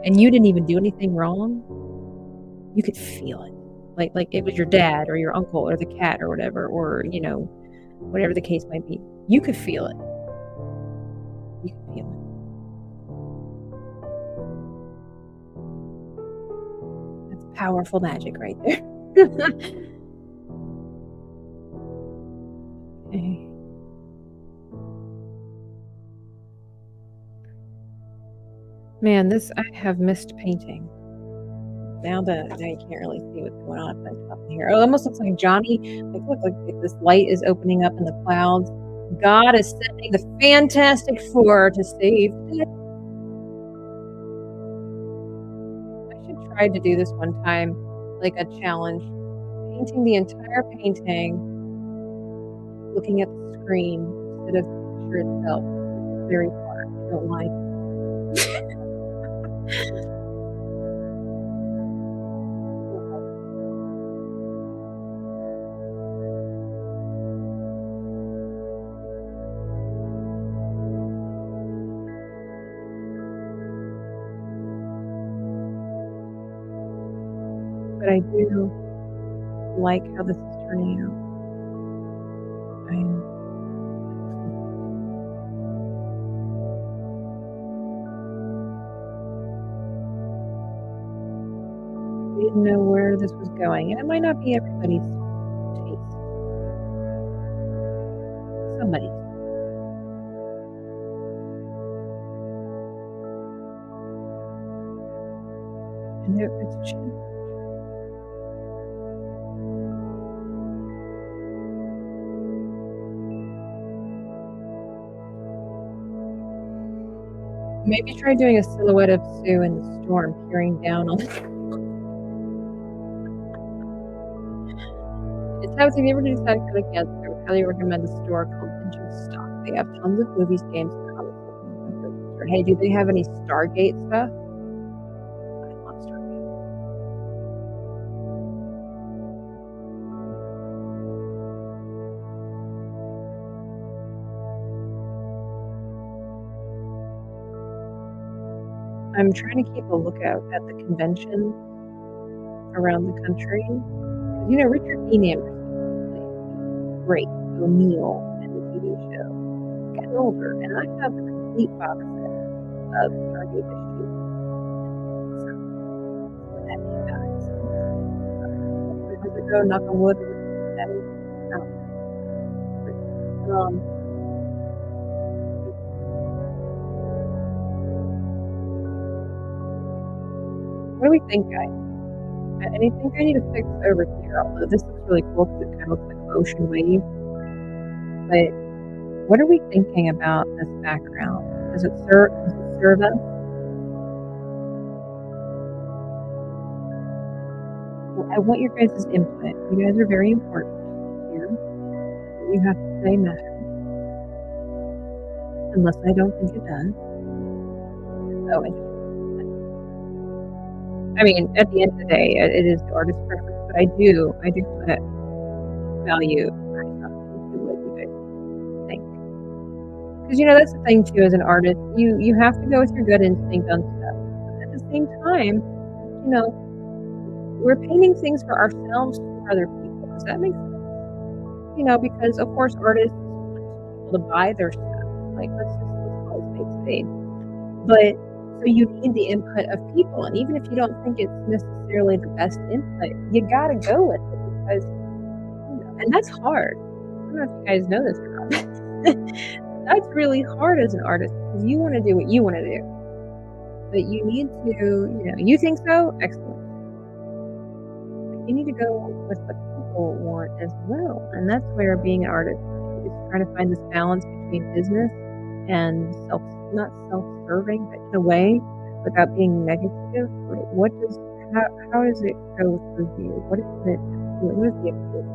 and you didn't even do anything wrong, you could feel it. Like it was your dad or your uncle or the cat or whatever, or, you know, whatever the case might be. You could feel it. You could feel it. That's powerful magic right there. Okay. Man, I have missed painting. now you can't really see what's going on up here. Oh, it almost looks like Johnny. Like this light is opening up in the clouds. God is sending the Fantastic Four to save the day. I should try to do this one time, like a challenge, painting the entire painting, looking at the screen instead of the picture itself. It's very hard. I don't like it. But I do like how this is turning out. I didn't know where this was going, and it might not be everybody's taste. Somebody's. And it's chin. Maybe try doing a silhouette of Sue in the storm peering down on it. It's how, if you ever decided to go to Kansas, I would highly recommend the store called Vintage Stock. They have tons of movies, games, and comics. Hey, do they have any Stargate stuff? I love Stargate. I'm trying to keep a lookout at the conventions around the country. You know, Richard Dean Anderson, great O'Neill in the TV show. He's getting older, and I have the complete box set of Stargate issues. So, what that means, guys. Where does it go? Knock on wood. That is what do we think, guys? I think I need to fix over here, although this looks really cool because it kind of looks like an ocean wave. But what are we thinking about this background? Does it serve us? Well, I want your guys' input. You guys are very important here. What you have to say matters. Unless I don't think it does. Oh, interesting. I mean, at the end of the day, it is the artist's preference, but I do put value into what you guys think. Because, you know, that's the thing, too, as an artist, you have to go with your gut instinct on stuff. But at the same time, you know, we're painting things for ourselves, for other people. Does that make sense? You know, because, of course, artists want people to buy their stuff. Like, let's call it spade. But so you need the input of people, and even if you don't think it's necessarily the best input, you gotta go with it because, you know, and that's hard. I don't know if you guys know this or not. That's really hard as an artist because you want to do what you want to do, but you need to, you know, you think so? Excellent. But you need to go with what people want as well, and that's where being an artist is trying to find this balance between business and not self-serving, but in a way, without being negative. Like, how does it go through you? What is the approach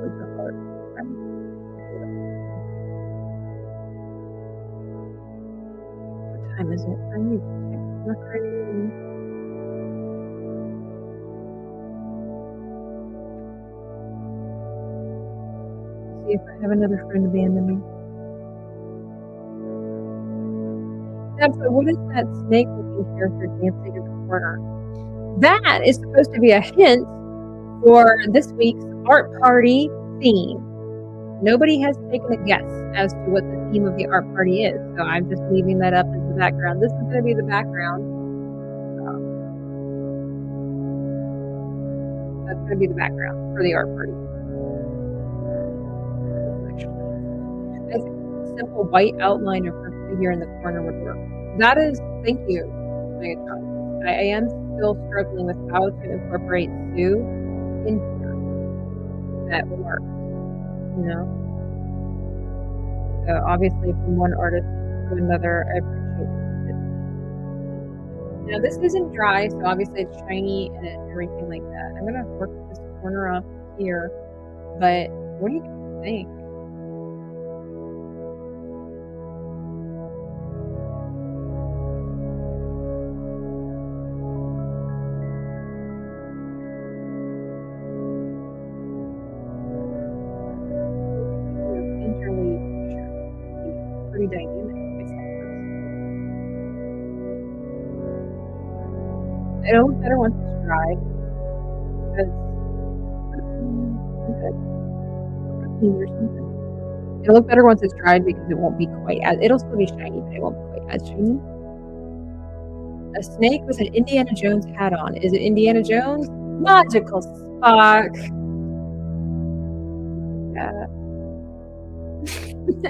towards the heart? What time is it? I need to check. Not ready. See if I have another friend abandon me. So what is that snake-looking character dancing in the corner? That is supposed to be a hint for this week's art party theme. Nobody has taken a guess as to what the theme of the art party is, so I'm just leaving that up as the background. This is going to be the background. That's going to be the background for the art party. A simple white outline of her figure in the corner would work. That is, thank you, Megatron. I am still struggling with how to incorporate Sue in here that works, you know? So obviously from one artist to another, I appreciate it. Now this isn't dry, so obviously it's shiny and everything like that. I'm gonna work this corner up here, but what do you think? Painterly picture. Pretty dynamic. It'll look better once it's dry. Because it'll look better once it's dried because it won't be quite as, it'll still be shiny, but it won't be quite as shiny. A snake with an Indiana Jones hat on. Is it Indiana Jones? Logical Spock. Yeah.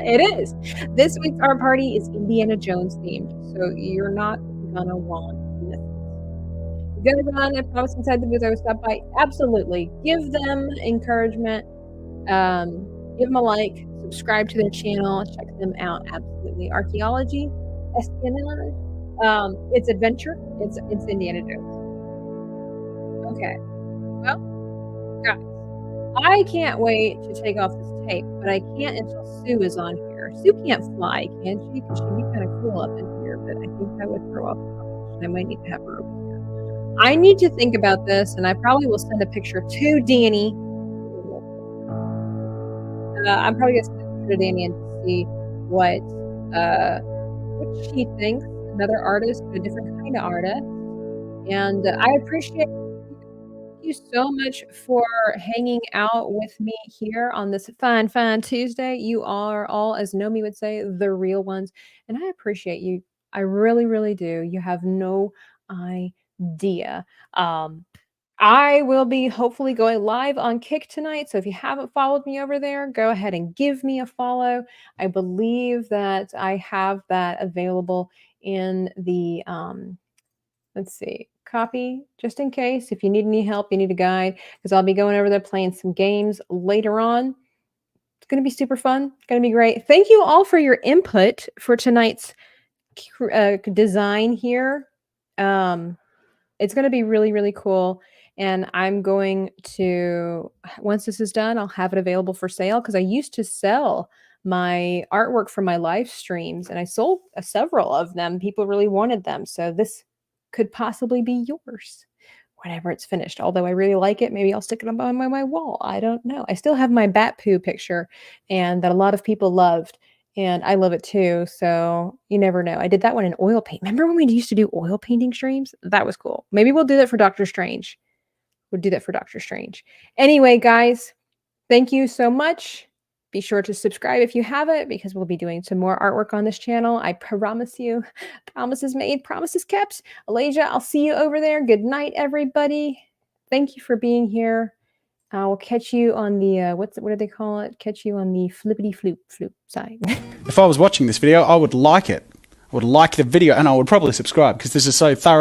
It is. This week's art party is Indiana Jones themed, so you're not gonna want to miss it. You're gonna run, I promise, inside the booth. I would stop by. Absolutely. Give them encouragement. Give them a like. Subscribe to their channel. Check them out. Absolutely. Archaeology, espionage. It's adventure. It's Indiana Jones. Okay. Well, guys, I can't wait to take off this tape, but I can't until Sue is on here. Sue can't fly, can she? Because she'd be kind of cool up in here, but I think I would throw off the competition. I might need to have her over here. I need to think about this, and I probably will send a picture to Danny. I'm probably gonna send a picture to Danny and see what she thinks. Another artist, but a different kind of artist. And I appreciate you so much for hanging out with me here on this fine Tuesday. You are all, as Nomi would say, the real ones, and I appreciate you. I really, really do. You have no idea. I will be hopefully going live on Kick tonight, so if you haven't followed me over there, go ahead and give me a follow. I believe that I have that available in the let's see, copy, just in case, if you need any help, you need a guide, because I'll be going over there playing some games later on. It's going to be super fun. It's going to be great. Thank you all for your input for tonight's design here. It's going to be really, really cool. And I'm going to, once this is done, I'll have it available for sale, because I used to sell my artwork for my live streams, and I sold several of them. People really wanted them. So this could possibly be yours whenever it's finished. Although I really like it, maybe I'll stick it on my wall. I don't know. I still have my bat poo picture, and that a lot of people loved, and I love it too. So you never know. I did that one in oil paint. Remember when we used to do oil painting streams? That was cool. Maybe we'll do that for Doctor Strange. We'll do that for Doctor Strange. Anyway, guys, thank you so much. Be sure to subscribe if you haven't, because we'll be doing some more artwork on this channel. I promise you. Promises made, promises kept. Alasia, I'll see you over there. Good night, everybody. Thank you for being here. I will catch you on the, what do they call it? Catch you on the flippity floop side. If I was watching this video, I would like it. I would like the video, and I would probably subscribe, because this is so thorough.